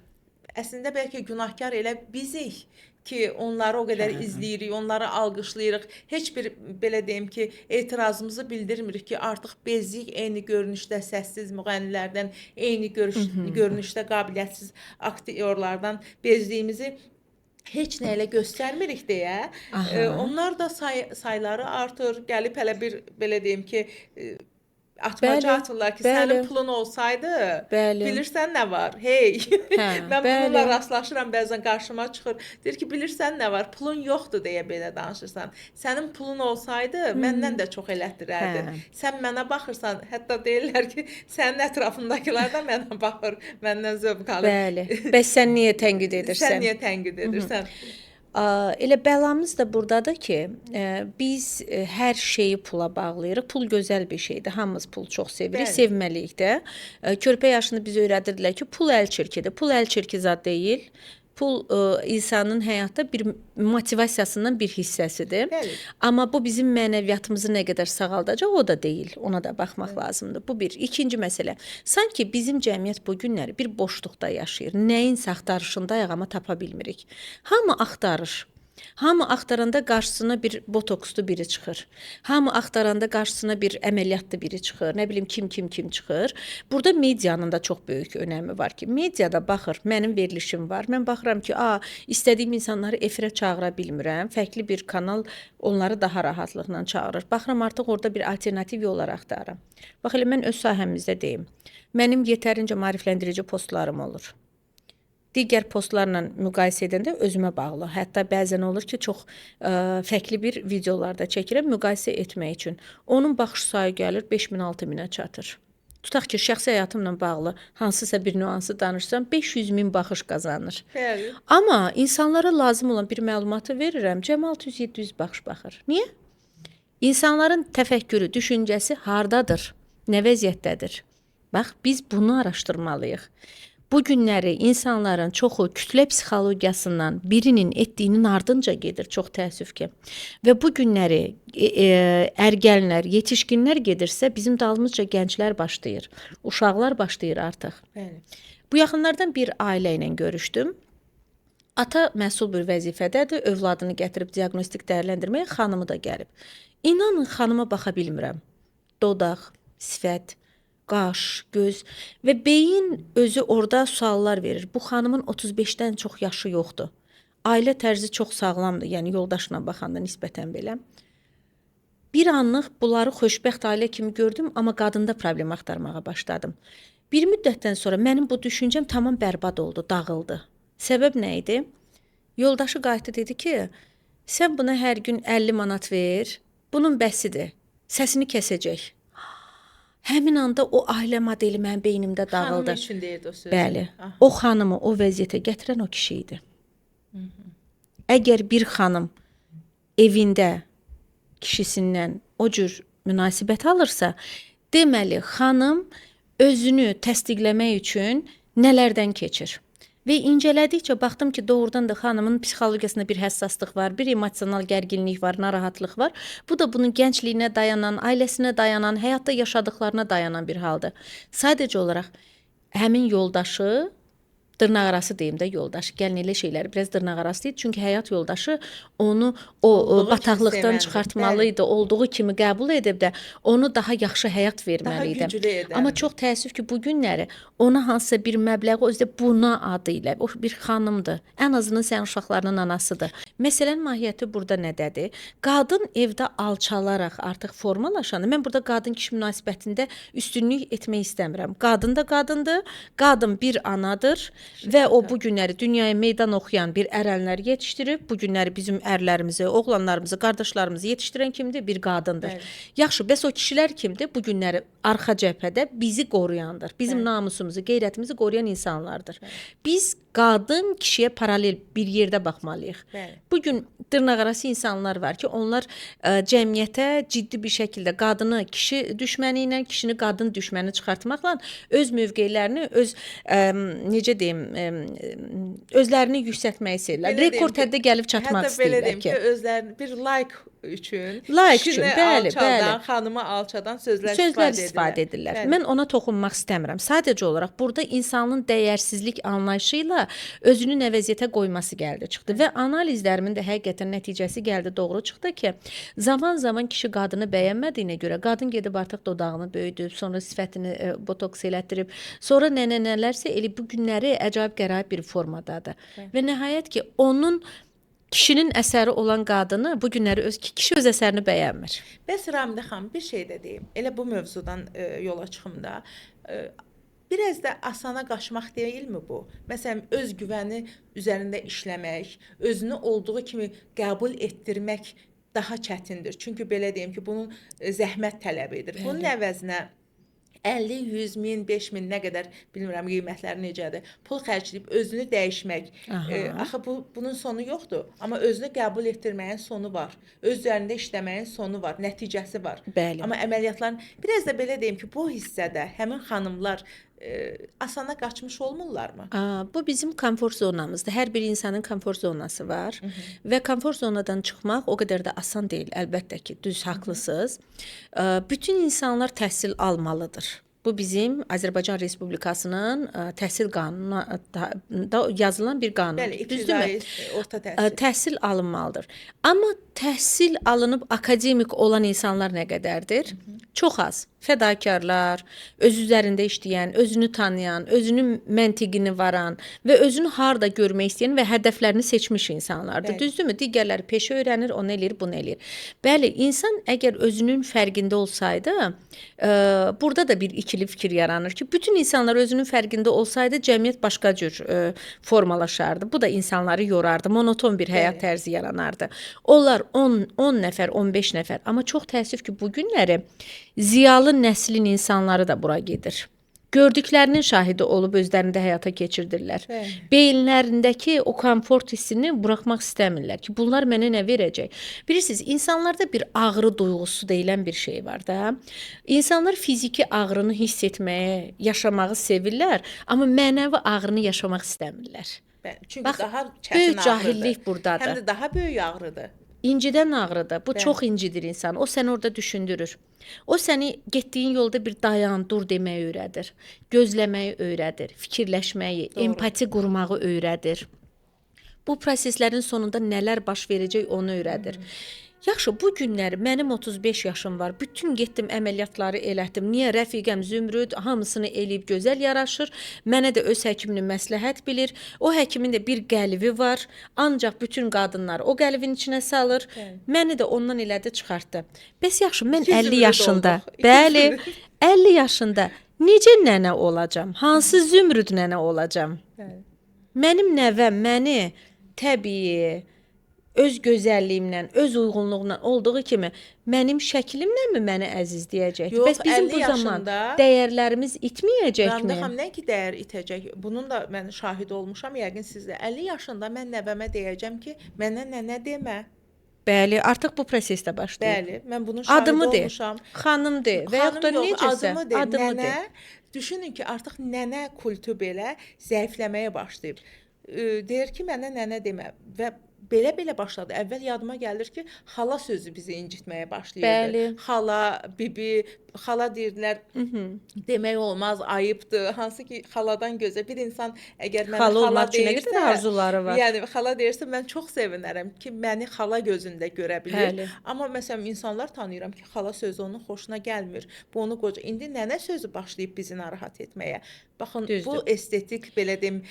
əslində bəlkə günahkar elə bizik ki, onları o qədər izləyirik, onları alqışlayırıq. Heç bir, belə deyim ki, etirazımızı bildirmirik ki, artıq bezik eyni görünüşdə səssiz müğənnilərdən, eyni görünüşdə qabiliyyətsiz aktyorlardan bezdiyimizi heç nə elə göstərmirik deyə, Aha. onlar da sayları artır, gəlib hələ bir belə deyim ki, atmaca Bəli, atırlar ki, bəli, sənin pulun olsaydı, bəli. bilirsən nə var? Hey. Hə, Mən bəli. bununla rastlaşıram, bəzən qarşıma çıxır. Deyir ki, bilirsən nə var? Pulun yoxdur deyə belə danışırsan. Sənin pulun olsaydı, məndən də çox elətdirərdin. Hə. Sən mənə baxırsan, hətta deyirlər ki, sənin ətrafındakılar da mənə baxır, məndən zövq alır. Bəli. Bəs sən niyə tənqid edirsən? Sən niyə tənqid edirsən? Elə bəlamız da burdadır ki, biz hər şeyi pula bağlayırıq. Pul gözəl bir şeydir. Hamımız pul çox sevirik, Bəli. sevməliyik də. Körpə yaşında bizə öyrədirdilər ki, pul əl çirkidir. Pul əl çirki zad deyil. Pul insanın həyatda bir motivasiyasının bir hissəsidir. Bəli. Amma bu bizim mənəviyyatımızı nə qədər sağaldacaq o da deyil. Ona da baxmaq lazımdır. Bu bir. İkinci məsələ. Sanki bizim cəmiyyət bu günləri bir boşluqda yaşayır. Nəyinsə axtarışındayıq, amma tapa bilmirik. Hamı axtarır. Hamı axtaranda qarşısına bir botokslu biri çıxır. Hamı axtaranda qarşısına bir əməliyyatlı biri çıxır. Nə bilim kim çıxır. Burada medianın da çox böyük önəmi var ki, mediada baxır, mənim verilişim var. Mən baxıram ki, istədiyim insanları efirə çağıra bilmirəm. Fərqli bir kanal onları daha rahatlıqla çağırır. Baxıram artıq orada bir alternativ yollar axtarıram. Bax elə mən öz sahəmizdə deyim. Mənim yetərincə maarifləndirici postlarım olur. Digər postlarla müqayisə edəndə özümə bağlı. Hətta bəzən olur ki, çox fərqli bir videolarda çəkirəm müqayisə etmək üçün. Onun baxış sayı gəlir 5000-6000-ə çatır. Tutaq ki, şəxsi həyatımla bağlı hansısa bir nüansı danışsam 500.000 baxış qazanır. Bəli. Amma insanlara lazım olan bir məlumatı verirəm, cəmi 600-700 baxış baxır. Niyə? İnsanların təfəkkürü, düşüncəsi hardadır? Nə vəziyyətdədir? Bax, biz bunu araşdırmalıyıq. Bu günləri insanların çoxu kütlə psixologiyasından birinin etdiyinin ardınca gedir, çox təəssüf ki. Və bu günləri ərgənlər, yetişkinlər gedirsə, bizim dalımızca gənclər başlayır, uşaqlar başlayır artıq. Bəli. Bu yaxınlardan bir ailə ilə görüşdüm. Ata məsul bir vəzifədədir, övladını gətirib diaqnostik dəyərləndirməyə, xanımı da gəlib. İnanın, xanıma baxa bilmirəm. Dodaq, sifət, qaş, göz və beyin özü orada suallar verir. Bu xanımın 35-dən çox yaşı yoxdur. Ailə tərzi çox sağlamdır, yəni yoldaşına baxanda nisbətən belə. Bir anlıq bunları xoşbəxt ailə kimi gördüm, amma qadında problem axtarmağa başladım. Bir müddətdən sonra mənim bu düşüncəm tamam bərbad oldu, dağıldı. Səbəb nə idi? Yoldaşı qayıtdı dedi ki, sən buna hər gün 50 manat ver, bunun bəsidir, səsini kəsəcək. Həmin anda o ailə modeli mənim beynimdə dağıldı. Xanım üçün deyirdi o sözü. Bəli, Aha. o xanımı o vəziyyətə gətirən o kişi idi. Əgər bir xanım evində kişisindən o cür münasibət alırsa, deməli xanım özünü təsdiqləmək üçün nələrdən keçir? Və incələdikcə baxdım ki, doğrudan da xanımın psixologiyasında bir həssaslıq var, bir emosional gərginlik var, narahatlıq var. Bu da bunun gəncliyinə dayanan, ailəsinə dayanan, həyatda yaşadıklarına dayanan bir haldır. Sadəcə olaraq həmin yoldaşı, dırnaqarası deyim də yoldaş, gəlin elə şeyləri biraz dırnaqarası deyil. Çünki həyat yoldaşı onu Olduğu kimi bataqlıqdan sevəndir. çıxartmalı idi, olduğu kimi qəbul edib də onu daha yaxşı həyat verməli idi. Daha güclü edəndir. Amma çox təəssüf ki, bu günləri ona hansısa bir məbləği özdə buna adı ilə, o bir xanımdır. Ən azından sənin uşaqlarının anasıdır. Məsələnin mahiyyəti burada nədədir? Qadın evdə alçalaraq artıq formalaşanda, mən burada qadın-kişi münasibətində üstünlük etmək istəmirəm. Qadın da qadındır, qadın bir anadır və o bu günləri dünyaya meydan oxuyan bir ərənlər yetişdirib, bu günləri bizim ərlərimizi, oğlanlarımızı, qardaşlarımızı yetişdirən kimdir? Bir qadındır. Bəli. Yaxşı, bəs o kişilər kimdir? Bu günləri arxa cəbhədə bizi qoruyandır. Bizim Bəli. namusumuzu, qeyrətimizi qoruyan insanlardır. Biz qadın kişiyə paralel bir yerdə baxmalıyıq. Bəli. Bu gün dırnaqarası insanlar var ki, onlar cəmiyyətə ciddi bir şəkildə qadını kişi düşməni ilə, kişini qadın düşməni çıxartmaqla öz mövqelərini, öz necə deyim, özlərini yüksəltmək istəyirlər. Belə deyim Rekord ki, həddə gəlib çatmaq Hətta belə istəyirlər deyim ki, ki. özlərini bir like üçün, Like kişini üçün, bəli, alçaldan, bəli. xanımı alçadan sözlər Istifadə edirlər. Bəli. Mən ona toxunmaq istəmirəm. Sadəcə olaraq burada insanın dəyərsizlik anlayışı ilə özünü nə vəziyyətə qoyması gəldi çıxdı və analizlərimin də həqiqətən nəticəsi gəldi, doğru çıxdı ki, zaman-zaman kişi qadını bəyənmədiyinə görə qadın gedib artıq dodağını böyüdüb, sonra sifətini botoks elətdirib, sonra nənələrsə elə bu günləri əcaib qəraib bir formadadır. Və nəhayət ki, onun kişinin əsəri olan qadını bu günləri kişi öz əsərini bəyənmir. Bəs Ramidə xanım, bir şey də deyim. Elə bu mövzudan yola çıxım da. Biraz da asana qaçmaq deyilmi bu? Məsələn, öz güvəni üzərində işləmək, özünü olduğu kimi qəbul etdirmək daha çətindir. Çünki belə deyim ki, bunun zəhmət tələb edir. Bunun əvəzinə 50, 100 min, 5 min nə qədər bilmirəm qiymətləri necədir. Pul xərcləyib özünü dəyişmək. Axı bunun sonu yoxdur. Amma özünü qəbul etdirməyin sonu var. Öz üzərində işləməyin sonu var, nəticəsi var. Bəli. Amma əməliyyatların biraz da belə deyim ki, bu hissədə həmin xanımlar asana qaçmış olmurlarmı? Bu bizim komfort zonamızdır. Hər bir insanın komfort zonası var. Və komfort zonadan çıxmaq o qədər də asan deyil. Əlbəttə ki, düz haqlısınız. Bütün insanlar təhsil almalıdır. Bu bizim Azərbaycan Respublikasının təhsil qanununda yazılan bir qanundur. Bəli, Düzdürmü? orta təhsil. Təhsil alınmalıdır. Amma təhsil alınıb akademik olan insanlar nə qədərdir? Çox az. Fədakarlar, öz üzərində işləyən, özünü tanıyan, özünün məntiqini varan və özünü harda görmək istəyən və hədəflərini seçmiş insanlardır. Bəli. Düzdürmü? Digərləri peşə öyrənir, onu eləyir, bunu eləyir. Bəli, insan əgər özünün fərqində olsaydı, burada da bir ikili fikir yaranır ki, bütün insanlar özünün fərqində olsaydı, cəmiyyət başqa cür formalaşardı. Bu da insanları yorardı, monoton bir həyat tərzi yaranardı. Onlar 10 nəfər, 15 nəfər, amma çox təəssüf ki, bu günləri ziyalı nəslin insanları da bura gedir. Gördüklərinin şahidi olub özlərində həyata keçirdirlər. Beyinlərindəki o komfort hissini buraxmaq istəmirlər ki, bunlar mənə nə verəcək? Bilirsiniz, insanlarda bir ağrı duyğusu deyilən bir şey var da. İnsanlar fiziki ağrını hiss etməyi, yaşamağı sevirlər, amma mənəvi ağrını yaşamaq istəmirlər. Çünki Bax, daha çətin böyük ağrıdır. cahillik buradadır. Həm də daha böyük ağrıdır. İncidən ağrıdır. Bu çox incidir insan. O səni orada düşündürür. O səni getdiyin yolda bir dayan, dur deməyi öyrədir. Gözləməyi öyrədir. Fikirləşməyi, empati qurmağı öyrədir. Bu proseslərin sonunda nələr baş verəcək onu öyrədir. Yaxşı, bu günləri mənim 35 yaşım var. Bütün getdim əməliyyatları elətdim. Niyə? Rəfiqəm Zümrüd hamısını eləyib gözəl yaraşır. Mənə də öz həkimini məsləhət bilir. O həkimin də bir qəlbi var. Ancaq bütün qadınlar o qəlbin içinə salır. Məni də ondan elədi, çıxartdı. Bəs yaxşı, mən 50 yaşında, bəli, 50 yaşında necə nənə olacam? Hansı Zümrüd nənə olacam? Mənim nəvəm məni təbii öz gözəlliyimlə, öz uyğunluğundan olduğu kimi mənim şəklimlə mi məni əzizləyəcək? Yox, Bəs bizim 50 bu zaman yaşında dəyərlərimiz itməyəcəkmi? Ramidə xanım, nə ki dəyər itəcək? Bunun da mən şahid olmuşam, yəqin siz də. 50 yaşında mən nəvəmə deyəcəm ki, mənə nənə demə. Bəli, artıq bu prosesdə başlayır. Bəli, mən bunun şahid Adımı olmuşam. de, xanım de və yaxud da necəsə adımı de. Düşünün ki, artıq nənə kultu belə zəifləməyə başlayıb. Deyir ki, mənə nənə demə və belə başladı. Əvvəl yadıma gəlir ki, xala sözü bizi incitməyə başlayırdı. Bəli. Xala, bibi, xala deyirdilər, demək olmaz, ayıbdır. Hansı ki, xaladan gözə bir insan əgər mənə Xala xala olmaq üçün nə deyirsə, qədər arzuları var. yəni xala deyirsə, mən çox sevinərəm ki, məni xala gözündə görə bilir. Bəli. Amma məsələn, insanlar tanıyıram ki, xala sözü onun xoşuna gəlmir. Bu onu qoca. İndi nənə sözü başlayıb bizi narahat etməyə. Baxın, Düzdür. bu estetik, belə deyim,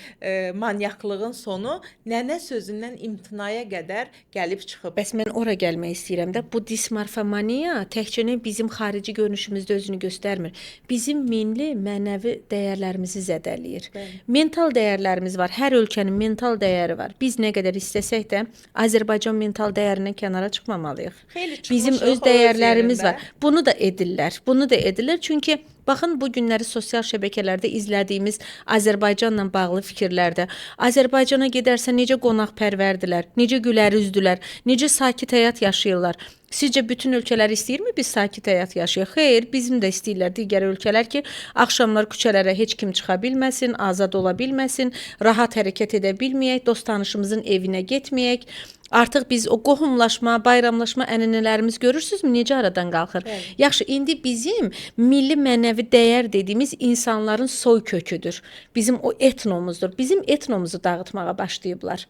manyaklığın sonu nənə sözündən imtinaya qədər gəlib çıxıb. Bəs mən ora gəlmək istəyirəm də bu dismorfomaniya təkcə bizim xarici görünüşümüzdə özünü göstərmir. Bizim milli, mənəvi dəyərlərimizi zədələyir. Bəli. Mental dəyərlərimiz var. Hər ölkənin mental dəyəri var. Biz nə qədər istəsək də Azərbaycan mental dəyərindən kənara çıxmamalıyıq. Xeyli çıxmışıq Bizim öz o dəyərlərimiz yerində. var. Bunu da edirlər. Bunu da edirlər çünki baxın bu günləri sosial şəbəkələrdə izlədiyimiz Azərbaycanla bağlı fikirlərdə Azərbaycana gedərsə necə qonaqpərvərdilər, necə gülər üzdülər, necə sakit həyat yaşayırlar. Sizcə bütün ölkələr istəyirmi biz sakit həyat yaşayaq? Xeyr, bizim də istəyirlər digər ölkələr ki, axşamlar küçələrə heç kim çıxa bilməsin, azad ola bilməsin, rahat hərəkət edə bilməyək, dost tanışımızın evinə getməyək. Artıq biz o qohumlaşma, bayramlaşma ənənələrimiz görürsünüzmü necə aradan qalxır? Bəli. Yaxşı, indi bizim milli mənəvi dəyər dediyimiz insanların soy köküdür. Bizim o etnomuzdur. Bizim etnomuzu dağıtmağa başlayıblar.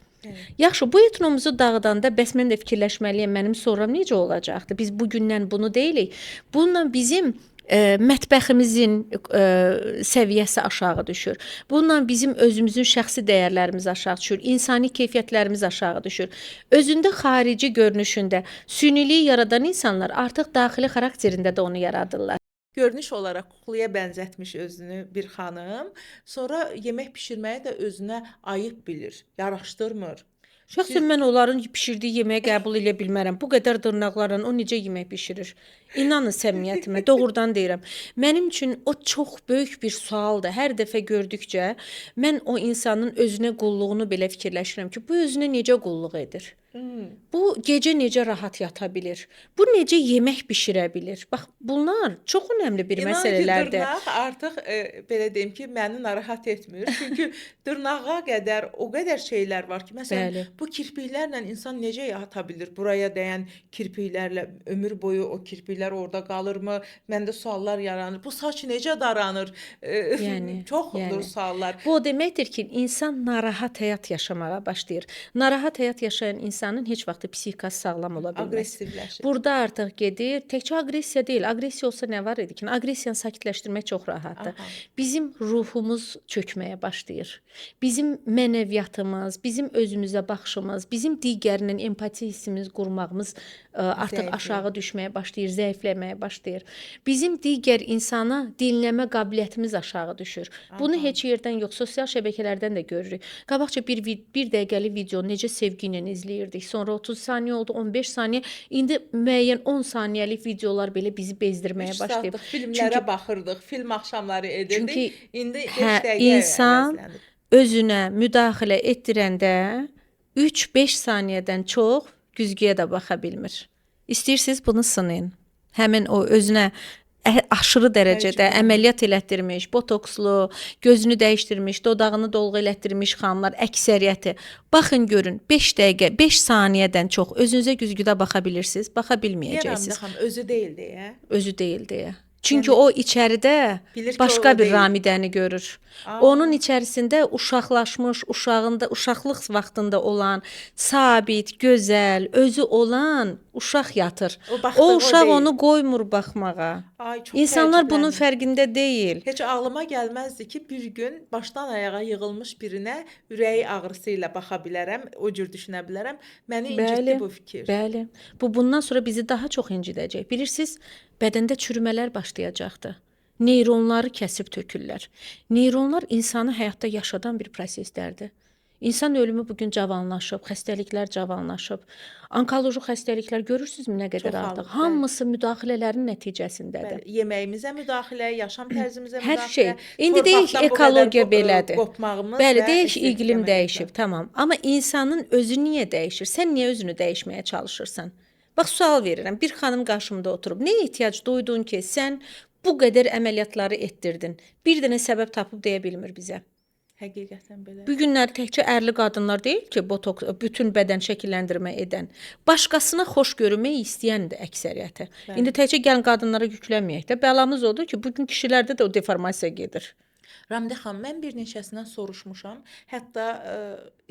Yaxşı, bu etnomuzu dağıdanda bəs mən də fikirləşməliyəm, mənim sonram necə olacaqdı? Biz bu gündən bunu deyilik. Bununla bizim mətbəximizin səviyyəsi aşağı düşür. Bununla bizim özümüzün şəxsi dəyərlərimiz aşağı düşür, insani keyfiyyətlərimiz aşağı düşür. Özündə xarici görünüşündə sünilik yaradan insanlar artıq daxili xarakterində də onu yaradırlar. Görünüş olaraq kukluya bənzətmiş özünü bir xanım. Sonra yemək bişirməyi də özünə ayıb bilir, yaraşdırmır. Şəxsən mən onların bişirdiyi yeməyi qəbul edə bilmərəm. Bu qədər dırnaqlarla o necə yemək bişirir? İnanın səmimiyyətimə, doğrudan deyirəm. Mənim üçün o çox böyük bir sualdır. Hər dəfə gördükcə mən o insanın özünə qulluğunu belə fikirləşirəm ki, bu özünə necə qulluq edir? Bu gecə necə rahat yata bilir? Bu necə yemək bişirə bilir? Bax, bunlar çox önəmli bir İnan ki, məsələlərdir. dırnaq artıq belə deyim ki, məni narahat etmir. Çünki dırnağa qədər o qədər şeylər var ki, məsələn, Bəli. bu kirpiklərlə insan necə yata bilir? Buraya dəyən kirpiklərlə ömür boyu o kirpiklər orada qalırmı? Məndə suallar yaranır. Bu saç necə daranır? Yəni, Çoxdur yəni. suallar. Bu o deməkdir ki, insan narahat həyat yaşamağa başlayır. Narahat həyat yaşayan insanın heç vaxt psixikası sağlam ola bilməz. Aqressivləşir. Burada artıq gedir, təkcə aqressiya deyil. Aqressiya olsa nə var idi ki? Aqressiyanı sakitləşdirmək çox rahatdır. Aha. Bizim ruhumuz çökməyə başlayır. Bizim mənəviyyatımız, bizim özümüzə baxışımız, bizim digərinin empati hissimiz qurmağımız artıq Zəifləyir. aşağı düşməyə başlayır, zəifləməyə başlayır. Bizim digər insana dinləmə qabiliyyətimiz aşağı düşür. Bunu Aha. heç yerdən yox, sosial şəbəkələrdən də görürük. Qabaqca bir dəqiqəlik video necə sevgi ilə izləyirdik. Sonra 30 saniyə oldu, 15 saniyə. İndi müəyyən 10 saniyəlik videolar belə bizi bezdirməyə 3 başlayıb. saatlıq filmlərə baxırdıq, film axşamları edirdik. Çünki İndi 5 hə, dəqiqə insan əvəzlənir. özünə müdaxilə etdirəndə 3-5 saniyədən çox güzgüyə də baxa bilmir. İstəyirsiniz bunu sınayın. Həmin o özünə aşırı dərəcədə Məcbur. əməliyyat elətdirmiş, botokslu, gözünü dəyişdirmiş, dodağını dolğu elətdirmiş xanımlar əksəriyyəti. Baxın görün, 5 dəqiqə, 5 saniyədən çox özünüzə güzgüdə baxa bilirsiniz, baxa Deyirəm bilməyəcəksiniz. də xanım, özü deyil deyə. Özü deyil deyə. Çünki o içəridə Bilir ki, başqa o bir deyil. Ramidəni görür. Onun içərisində uşaqlaşmış, uşaqlıq vaxtında olan, sabit, gözəl, özü olan uşaq yatır. O baxdığı O o uşaq deyil. onu qoymur baxmağa. Ay, çox İnsanlar bunun təəccübləndim. fərqində deyil. Heç ağlıma gəlməzdi ki, bir gün başdan ayağa yığılmış birinə ürəyi ağrısı ilə baxa bilərəm, o cür düşünə bilərəm. Məni incitdi bu fikir. Bəli. Bu bundan sonra bizi daha çox incidəcək. Bilirsiniz, bədəndə çürümələr başlayacaqdı. Neyronları kəsib tökürlər. Neyronlar insanı həyatda yaşadan bir proseslərdir. İnsan ölümü bu gün cavanlaşıb, xəstəliklər cavanlaşıb. Onkoloji xəstəliklər görürsünüzmü nə qədər Çoxalıb, artıq? bəli. Hamısı müdaxilələrin nəticəsindədir. Bəli, yeməyimizə müdaxilə, yaşam tərzimizə Hər müdaxilə. şey. İndi deyək torpaqdan bu ekologiya qədər belədir. Qopmağımız Bəli, və deyək estetik iqlim əməliyyatlar. dəyişib, tamam. Amma insanın özü niyə dəyişir? Sən niyə özünü dəyişməyə çalışırsan? Bax, sual verirəm. Bir xanım qarşımda oturub. Nəyə ehtiyac duydun ki, sən bu qədər əməliyyatları etdirdin? Bir dənə səbəb tapıb deyə bilmir bizə. Həqiqətən belə. Bu günlər təkcə ərli qadınlar deyil ki, botoks, bütün bədən şəkilləndirmə edən, başqasına xoş görünmək istəyəndir əksəriyyəti. Bəli. İndi təkcə gəlin qadınlara yüklənməyək də. Bəlamız odur ki, bu gün kişilərdə də o deformasiya gedir. Ramidə xanım, mən bir neçəsindən soruşmuşam. Hətta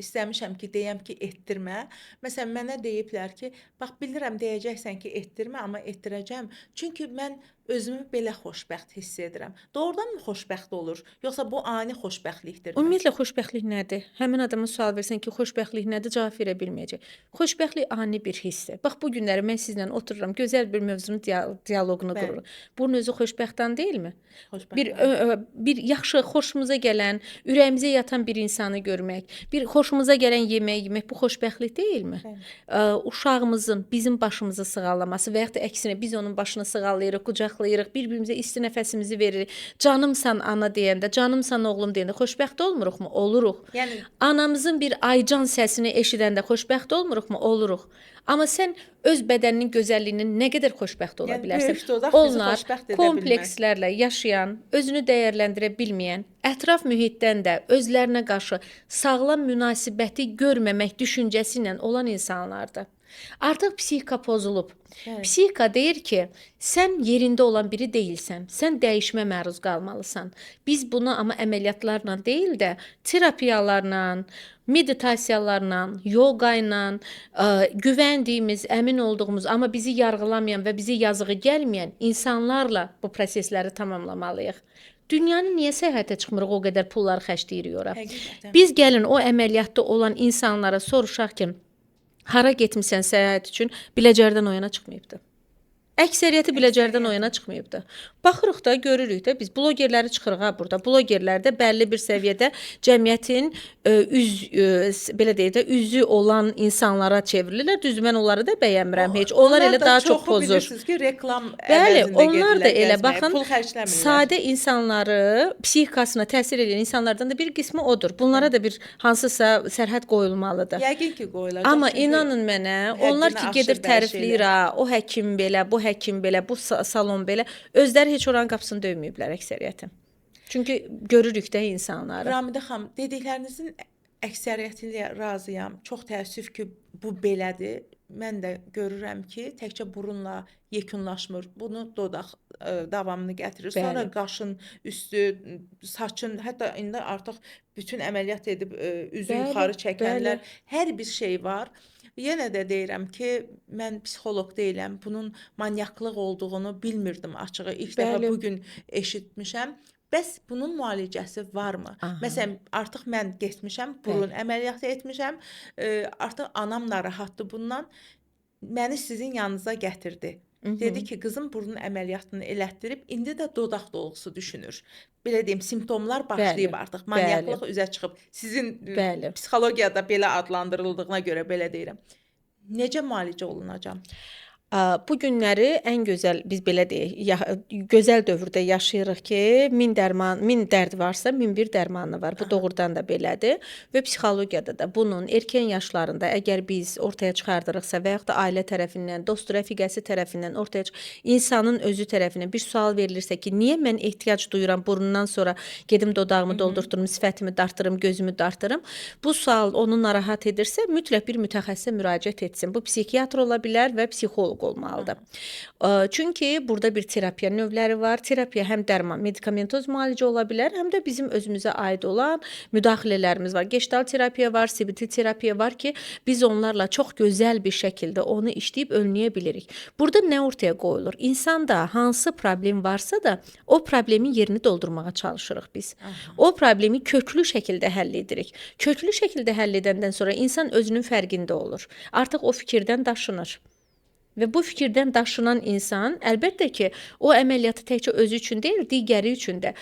istəmişəm ki, deyəm ki, etdirmə. Məsələn, mənə deyiblər ki, bax bilirəm deyəcəksən ki, etdirmə, amma etdirəcəm. Çünki mən özümü belə xoşbəxt hiss edirəm. Doğrudanmı xoşbəxt olur, yoxsa bu ani xoşbəxtlikdir? Ümumiyyətlə xoşbəxtlik nədir? Həmin adama sual versən ki, xoşbəxtlik nədir? Cavab verə bilməyəcək. Xoşbəxtlik ani bir hissdir. Bax bu günləri mən sizlə otururam, gözəl bir mövzunun dialoqunu Bəli. qururuq. Bunun özü xoşbəxtdən deyilmi? Xoşbəxt. Bir yaxşı, xoşumuza gələn, ürəyimizə yatan bir insanı görmək, bir xoşumuza gələn yemək yemək bu xoşbəxtlik deyilmi? Uşağımızın bizim başımızı sığallaması və yaxud da əksinə biz onun başını sığallayırıq, qucaqlayırıq, bir-birimizə isti nəfəsimizi veririk. Canımsan ana deyəndə, canımsan oğlum deyəndə xoşbəxt olmuruqmu? Oluruq. Yəni Anamızın bir aycan səsini eşidəndə xoşbəxt olmuruqmu? Oluruq. Amma sən öz bədəninin gözəlliyinin nə qədər xoşbəxt ola Yəni bilərsən? böyük dodaq bizi Onlar xoşbəxt edə komplekslərlə yaşayan, özünü dəyərləndirə bilməyən, ətraf mühitdən də özlərinə qarşı sağlam münasibəti görməmək düşüncəsi ilə olan insanlardır. Artıq psixika pozulub. Bəli. Psixika deyir ki, sən yerində olan biri deyilsən. Sən dəyişmə məruz qalmalısan. Biz bunu amma əməliyyatlarla deyil də, terapiyalarla, meditasiyalarla, yoga ilə, güvəndiyimiz, əmin olduğumuz, amma bizi yargılamayan və bizi yazığı gəlməyən insanlarla bu prosesləri tamamlamalıyıq. Dünyanı niyə səyahətə çıxmırıq, o qədər pullar xərcləyirik ora? Həqiqətən. Biz gəlin o əməliyyatda olan insanlara soruşaq ki, hara getmisən səyahət üçün? Biləcərdən o yana çıxmayıbdı. Əksəriyyəti Biləcərdən o yana çıxmayıbdı. Baxırıq da, görürük də biz blogerləri çıxırıq ha burada. Blogerlər də bəlli bir səviyyədə cəmiyyətin belə deyək də üzü olan insanlara çevrilirlər. Düzdür, mən onları da bəyənmirəm heç. Onlar elə daha çox pozur. Bilirsiniz ki, reklam Bəli, əvəzində onlar da gedirlər elə gəzməyə, baxın, pul xərcləmirlər. sadə insanları psixikasına təsir edən insanlardan da bir qismi odur. Bunlara da bir hansısa sərhəd qoyulmalıdır. Yəqin ki, qoyulacaq. Amma çünki inanın mənə, həddini onlar ki aşır gedir bəzi tərifləyir, ha, o həkim belə, bu həkim belə, bu salon belə, özləri heç oranın qapısını döyməyiblər əksəriyyəti. Çünki görürük də insanları. Ramidə xanım, dediklərinizin əksəriyyəti ilə razıyam. Çox təəssüf ki, bu belədir. Mən də görürəm ki, təkcə burunla yekunlaşmır. Bunu dodaq davamını gətirir. Bəli. Sonra qaşın üstü, saçın, hətta indi artıq bütün əməliyyat edib üzü Bəli, yuxarı çəkənlər, bəli. hər bir şey var. Yenə də deyirəm ki, mən psixoloq deyiləm. Bunun manyaklıq olduğunu bilmirdim açığı. İlk dəfə Bəli. bu gün eşitmişəm. Bəs bunun müalicəsi varmı? Aha. Məsələn, artıq mən getmişəm, burun əməliyyatı etmişəm. Artıq anam narahatdır bundan. Məni sizin yanınıza gətirdi. Dedi ki, qızım burun əməliyyatını elətdirib, indi də dodaq dolğusu düşünür. Belə deyim, simptomlar başlayıb Bəli, artıq. Manyaklıq üzə çıxıb. Sizin Bəli. psixologiyada belə adlandırıldığına görə belə deyirəm. Necə müalicə olunacam? Bu günləri ən gözəl biz belə deyək, gözəl dövrdə yaşayırıq ki, 1000 dərd varsa 1001 dərmanı var. Bu doğrudan da belədir və psixologiyada da bunun erkən yaşlarında əgər biz ortaya çıxardırıqsa və yaxud da ailə tərəfindən, dost rəfiqəsi tərəfindən ortaya insanın özü tərəfindən bir sual verilirsə ki, niyə mən ehtiyac duyuram burundan sonra gedim dodağımı doldurdurum, sifətimi dartırım, gözümü dartırım? Bu sual onu narahat edirsə, mütləq bir mütəxəssisə müraciət etsin. Bu psixiatr ola bilər və psixoloq olmalıdır. Çünki burada bir terapiya növləri var. Terapiya həm dərman, medikamentoz müalicə ola bilər, həm də bizim özümüzə aid olan müdaxilələrimiz var. Gestalt terapiya var, CBT terapiya var ki, biz onlarla çox gözəl bir şəkildə onu işləyib önləyə bilirik. Burada nə ortaya qoyulur? İnsanda hansı problem varsa da o problemin yerini doldurmağa çalışırıq biz. O problemi köklü şəkildə həll edirik. Köklü şəkildə həll edəndən sonra insan özünün fərqində olur. Artıq o fikirdən daşınır. Və bu fikirdən daşınan insan əlbəttə ki, o əməliyyatı təkcə özü üçün deyil, digəri üçün də.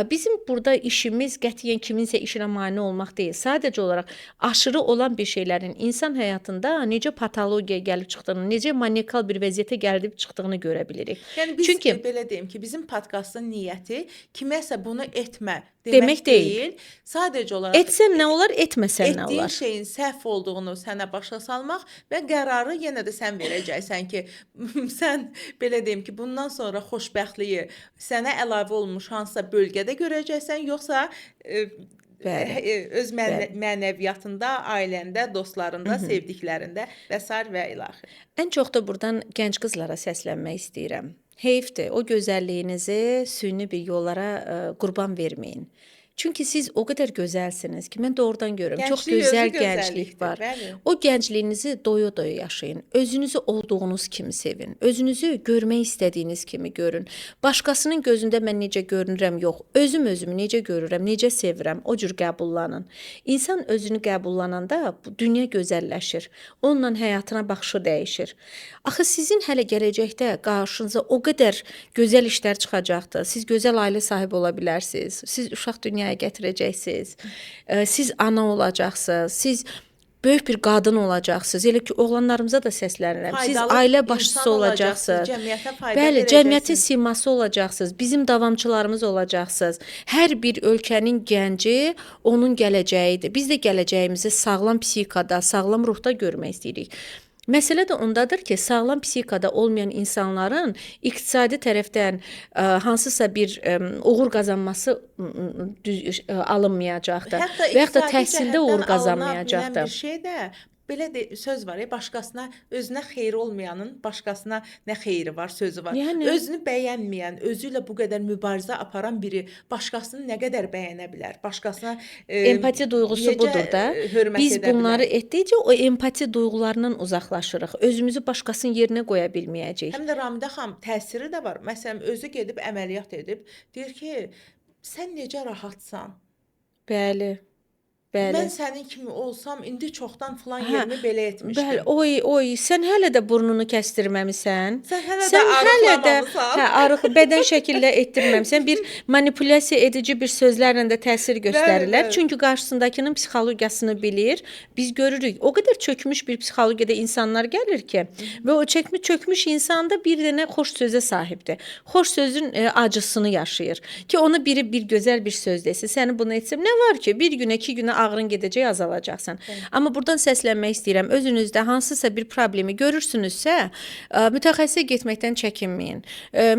Bizim burada işimiz qətiyyən kiminsə işinə mane olmaq deyil. Sadəcə olaraq aşırı olan bir şeylərin insan həyatında necə patologiyaya gəlib çıxdığını, necə maniakal bir vəziyyətə gəlib çıxdığını görə bilirik. Yəni biz Çünki belə deyim ki, bizim podkastın niyyəti kiməsə bunu etmə Demək deyil. Sadəcə olaraq etsən nə olar, etməsən nə etdiyin olar? şeyin səhv olduğunu sənə başa salmaq və qərarı yenə də sən verəcəksən ki, sən belə deyim ki, bundan sonra xoşbəxtliyi sənə əlavə olmuş hansısa bölgədə görəcəksən, yoxsa öz mənəviyyatında, ailəndə, dostlarında, sevdiklərində və sair və ilaxır. Ən çox da buradan gənc qızlara səslənmək istəyirəm. Heyfdir, o gözəlliyinizi süni bir yollara qurban verməyin. Çünki siz o qədər gözəlsiniz ki, mən doğrudan görürəm. Çox Gənclik gözəl özü gənclik gözəllikdir, var. bəli. O gəncliyinizi doya-doya yaşayın. Özünüzü olduğunuz kimi sevin. Özünüzü görmək istədiyiniz kimi görün. Başqasının gözündə mən necə görünürəm, yox. Özümü necə görürəm, necə sevirəm, o cür qəbullanın. İnsan özünü qəbullananda bu dünya gözəlləşir. Onunla həyatına baxışı dəyişir. Axı sizin hələ gələcəkdə qarşınıza o qədər gözəl işlər çıxacaqdır. Siz gözəl ailə sahibi ola bilərsiniz. Siz uşaq dünyaya gətirəcəksiniz. Siz ana olacaqsınız. Siz böyük bir qadın olacaqsınız. Elə ki, oğlanlarımıza da səslənirəm. Siz Faydalı ailə insan başçısı olacaqsınız. Cəmiyyətə fayda Bəli, verəcəksiniz. cəmiyyətin siması olacaqsınız. Bizim davamçılarımız olacaqsınız. Hər bir ölkənin gənci onun gələcəyidir. Biz də gələcəyimizi sağlam psixikada, sağlam ruhda görmək istəyirik. Məsələ də ondadır ki, sağlam psixikada olmayan insanların iqtisadi tərəfdən hansısa bir uğur qazanması alınmayacaqdır. Və yaxud da təhsildə uğur qazanmayacaqdır. Bir şey də belə de, söz var ya, başqasına, özünə xeyri olmayanın başqasına nə xeyri var sözü var. Yəni Özünü bəyənməyən, özü ilə bu qədər mübarizə aparan biri başqasını nə qədər bəyənə bilər? Başqasına empati duyğusu necə budur da. hörmət Biz edə bunları bilər? etdikcə o empati duyğularından uzaqlaşırıq. Özümüzü başqasının yerinə qoya bilməyəcəyik. Həm də Ramidə xanım təsiri də var. Məsələn, özü gedib əməliyyat edib, deyir ki, sən necə rahatsan? Bəli. Bəli. Mən sənin kimi olsam, indi çoxdan filan Hə, yerimi belə bəli, etmişdim. oy, sən hələ də burnunu kəstirməmisən. Sən hələ də Sən hələ də arıqlamamısan. arıq bədən şəkillə etdirməmisən. Bir manipulyasiya edici bir sözlərlə də təsir göstərirlər. bəli. Çünki qarşısındakının psixologiyasını bilir. Biz görürük. O qədər çökmüş bir psixologiyada insanlar gəlir ki, və o çökmüş insanda bir dənə xoş sözə sahibdir. Xoş sözün acısını yaşayır. Ki ona biri bir gözəl bir söz desə, səni bunu etsəm nə var ki? Bir günə, 2 günə ağrın gedəcək, azalacaqsan. Amma burdan səslənmək istəyirəm. Özünüzdə hansısa bir problemi görürsünüzsə, mütəxəssisə getməkdən çəkinməyin.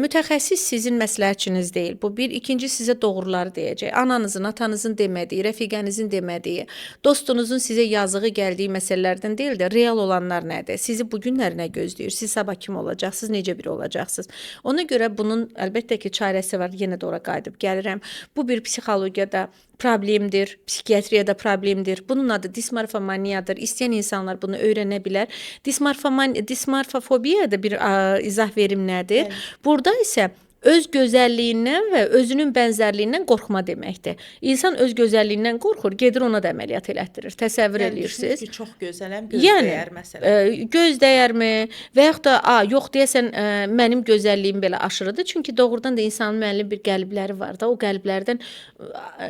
Mütəxəssis sizin məsləhətçiniz deyil. Bu bir, ikinci sizə doğruları deyəcək. Ananızın, atanızın demədiyi, rəfiqənizin demədiyi, dostunuzun sizə yazığı gəldiyi məsələlərdən deyil də, real olanlar nədir? Sizi bu günlər nə gözləyir? Siz sabah kim olacaqsınız? Necə biri olacaqsınız? Ona görə bunun əlbəttə ki, çarəsi var. Yenə də ora qayıdıb gəlirəm. Bu bir psixologiyada problemdir, psixiatriyada problemdir. Bunun adı dismorfomaniyadır. İstəyən insanlar bunu öyrənə bilər. Dismorfofobiya da bir izah verim nədir? Burada isə öz gözəlliyindən və özünün bənzərliyindən qorxma deməkdir. İnsan öz gözəlliyindən qorxur, gedir ona da əməliyyat elətdirir. Təsəvvür edirsiniz? Ki, çox gözələm, göz dəyər məsələn. Göz dəyərmi və yaxud da yox deyəsən mənim gözəlliyim belə aşırıdır. Çünki doğrudan da insanın müəyyən bir qəlbləri var da, o qəlblərdən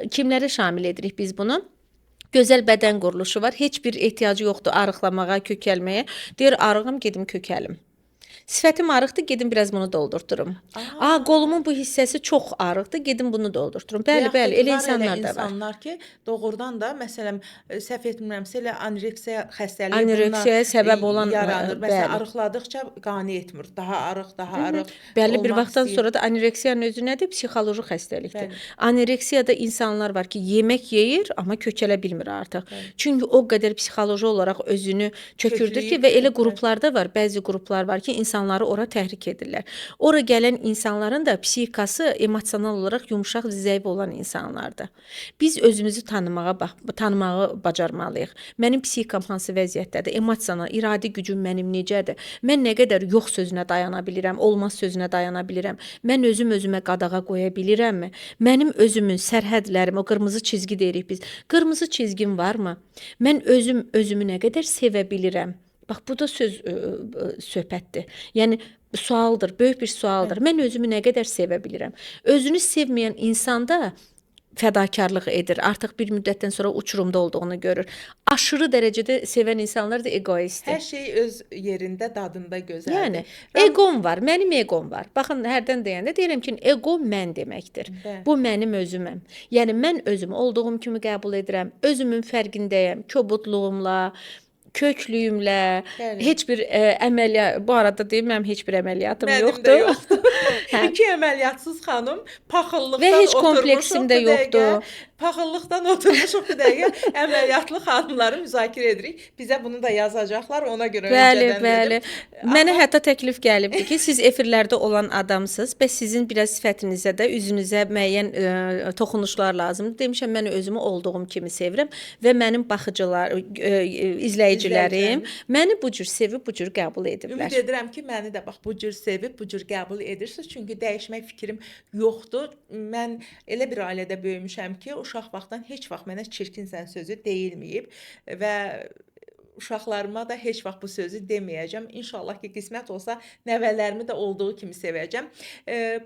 kimləri şamil edirik biz bunu? Gözəl bədən quruluşu var. Heç bir ehtiyacı yoxdur arıqlamağa, kökəlməyə. Deyir arığım, gedim kökəlim. Sifətim arıqdır, gedim biraz bunu doldurturum. Qolumun bu hissəsi çox arıqdır, gedim bunu doldurturum. Bəli, elə insanlar da var. İnsanlar ki, doğrudan da məsələn, səhv etmirəmsə elə anoreksiya xəstəliyi Anoreksiyaya səbəb olan yaranır. Məsələn, arıqladıqca qane etmir. Daha arıq, daha arıq. Bəli, bir vaxtdan sonra da anoreksiyanın özü nədir? Psixoloji xəstəlikdir. Anoreksiyada insanlar var ki, yemək yeyir, amma kökələ bilmir artıq. Çünki o qədər psixoloji olaraq özünü çökürdür ki, və elə qruplarda var, bəzi qruplar var ki, insanları ora təhrik edirlər. Ora gələn insanların da psixikası emosional olaraq yumşaq, zəif olan insanlardır. Biz özümüzü tanımağı bacarmalıyıq. Mənim psixikam hansı vəziyyətdədir? Emosional, iradi gücüm mənim necədir? Mən nə qədər yox sözünə dayana bilirəm, olmaz sözünə dayana bilirəm? Mən özümə qadağa qoya bilirəmmi? Mənim özümün sərhədlərim, o qırmızı çizgi deyirik biz. Qırmızı çizgim varmı? Mən özümü nə qədər sevə bilirəm? Bax, bu da söhbətdir. Yəni, sualdır, böyük bir sualdır. Mən özümü nə qədər sevə bilirəm? Özünü sevməyən insanda fədakarlıq edir. Artıq bir müddətdən sonra uçurumda olduğunu görür. Aşırı dərəcədə sevən insanlar da egoistdir. Hər şey öz yerində, dadında gözəldir. Yəni, eqom var, mənim eqom var. Baxın, hərdən deyəndə deyirəm ki, ego mən deməkdir. Bu mənim özüməm. Yəni, mən özümü olduğum kimi qəbul edirəm. Özümün fərqindəyəm, kobudluğumla, köklüyümlə, heç bir əməliyyat, bu arada deyim, mənim heç bir əməliyyatım yoxdur. Mənim də yoxdur. 2 əməliyyatsız xanım, paxıllıqdan və heç kompleksim də yoxdur. Paxıllıqdan oturmuşuq bir dəqiqə, əməliyyatlı xanımları müzakirə edirik. Bizə bunu da yazacaqlar, ona görə öncədən dedim. Mənə hətta təklif gəlibdi ki, siz efirlərdə olan adamsınız və sizin biraz sifətinizə də, üzünüzə müəyyən toxunuşlar lazımdır. Demişəm, mən özümü olduğum kimi sevirəm və mənim baxıcılar, izləyicilərim məni bu cür sevib, bu cür qəbul ediblər. Ümid edirəm ki, məni də bax bu cür sevib, bu cür qəbul edirsiniz. Çünki dəyişmək fikrim yoxdur. Mən elə bir ailədə böyümüşəm ki, uşaq vaxtdan heç vaxt mənə çirkinsən sözü deyilməyib və uşaqlarıma da heç vaxt bu sözü deməyəcəm. İnşallah ki, qismət olsa nəvələrimi də olduğu kimi sevəcəm.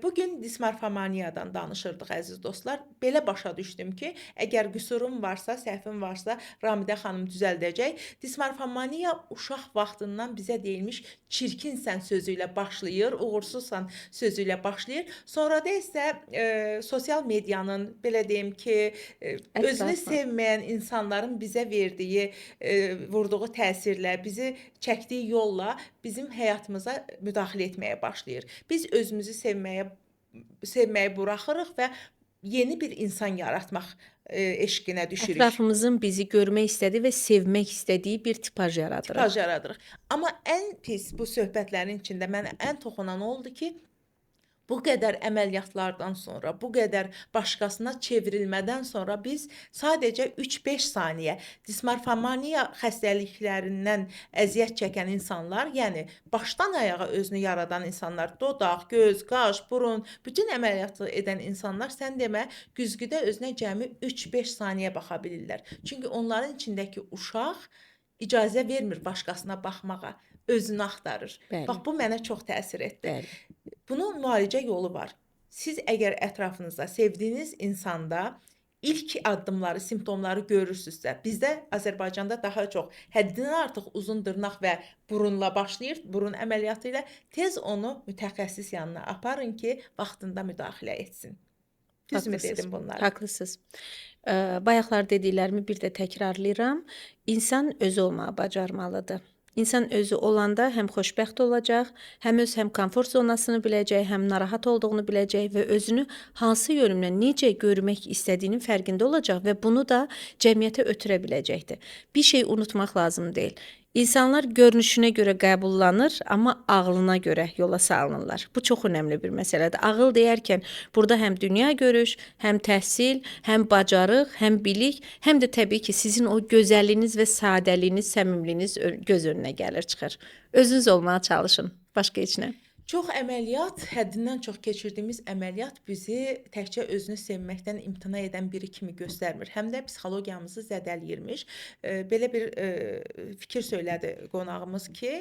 Bugün dismorfomaniyadan danışırdıq əziz dostlar. Belə başa düşdüm ki, əgər qüsurum varsa, səhvim varsa, Ramidə xanım düzəldəcək. Dismorfomaniya uşaq vaxtından bizə deyilmiş çirkinsən sözü ilə başlayır, uğursuzsan sözü ilə başlayır. Sonra da isə sosial medianın, belə deyim ki, özünü sevməyən insanların bizə verdiyi, vurduğu təsirlə, bizi çəkdiyi yolla bizim həyatımıza müdaxilə etməyə başlayır. Biz özümüzü sevməyi buraxırıq və yeni bir insan yaratmaq eşqinə düşürük. Ətrafımızın bizi görmək istədiyi və sevmək istədiyi bir tipaj yaradırıq. Tipaj yaradırıq. Amma ən pis bu söhbətlərin içində mənə ən toxunan oldu ki, bu qədər əməliyyatlardan sonra, bu qədər başqasına çevrilmədən sonra biz sadəcə 3-5 saniyə dismorfomaniya xəstəliklərindən əziyyət çəkən insanlar, yəni başdan ayağa özünü yaradan insanlar, dodaq, göz, qaş, burun, bütün əməliyyatı edən insanlar sən demə güzgüdə özünə cəmi 3-5 saniyə baxa bilirlər. Çünki onların içindəki uşaq icazə vermir başqasına baxmağa, özünü axtarır. Bəli. Bax bu mənə çox təsir etdi. Bəli. Bunun müalicə yolu var. Siz əgər ətrafınızda sevdiyiniz insanda ilk addımları, simptomları görürsünüzsə, bizdə Azərbaycanda daha çox həddindən artıq uzun dırnaq və burunla başlayır, burun əməliyyatı ilə tez onu mütəxəssis yanına aparın ki, vaxtında müdaxilə etsin. Düzmü Haqlısınız. dedim bunları? Haqlısınız. Bayaqlar dediklərimi bir də təkrarlayıram. İnsan özü olmağı bacarmalıdır. İnsan özü olanda həm xoşbəxt olacaq, həm öz həm komfort zonasını biləcək, həm narahat olduğunu biləcək və özünü hansı yönümlə necə görmək istədiyinin fərqində olacaq və bunu da cəmiyyətə ötürə biləcəkdir. Bir şey unutmaq lazım deyil. İnsanlar görünüşünə görə qəbullanır, amma ağlına görə yola salınırlar. Bu çox önəmli bir məsələdir. Ağıl deyərkən burada həm dünya görüş, həm təhsil, həm bacarıq, həm bilik, həm də təbii ki, sizin o gözəlliyiniz və sadəliyiniz, səmimliyiniz göz önünə gəlir, çıxır. Özünüz olmağa çalışın, başqa heç nə. Çox əməliyyat, həddindən çox keçirdiyimiz əməliyyat bizi təkcə özünü sevməkdən imtina edən biri kimi göstərmir. Həm də psixologiyamızı zədələyirmiş. Belə bir fikir söylədi qonağımız ki,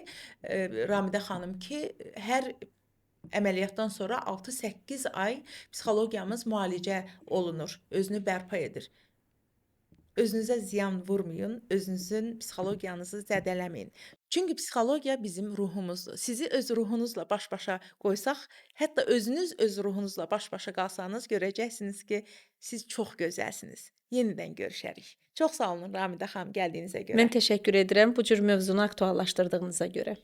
Ramidə xanım ki, hər əməliyyatdan sonra 6-8 ay psixologiyamız müalicə olunur, özünü bərpa edir. Özünüzə ziyan vurmayın, özünüzün psixologiyanızı zədələməyin. Çünki psixologiya bizim ruhumuzdur. Sizi öz ruhunuzla baş-başa qoysaq, hətta özünüz öz ruhunuzla baş-başa qalsanız, görəcəksiniz ki, siz çox gözəlsiniz. Yenidən görüşərik. Çox sağ olun Ramidə xanım gəldiyinizə görə. Mən təşəkkür edirəm bu cür mövzunu aktuallaşdırdığınıza görə.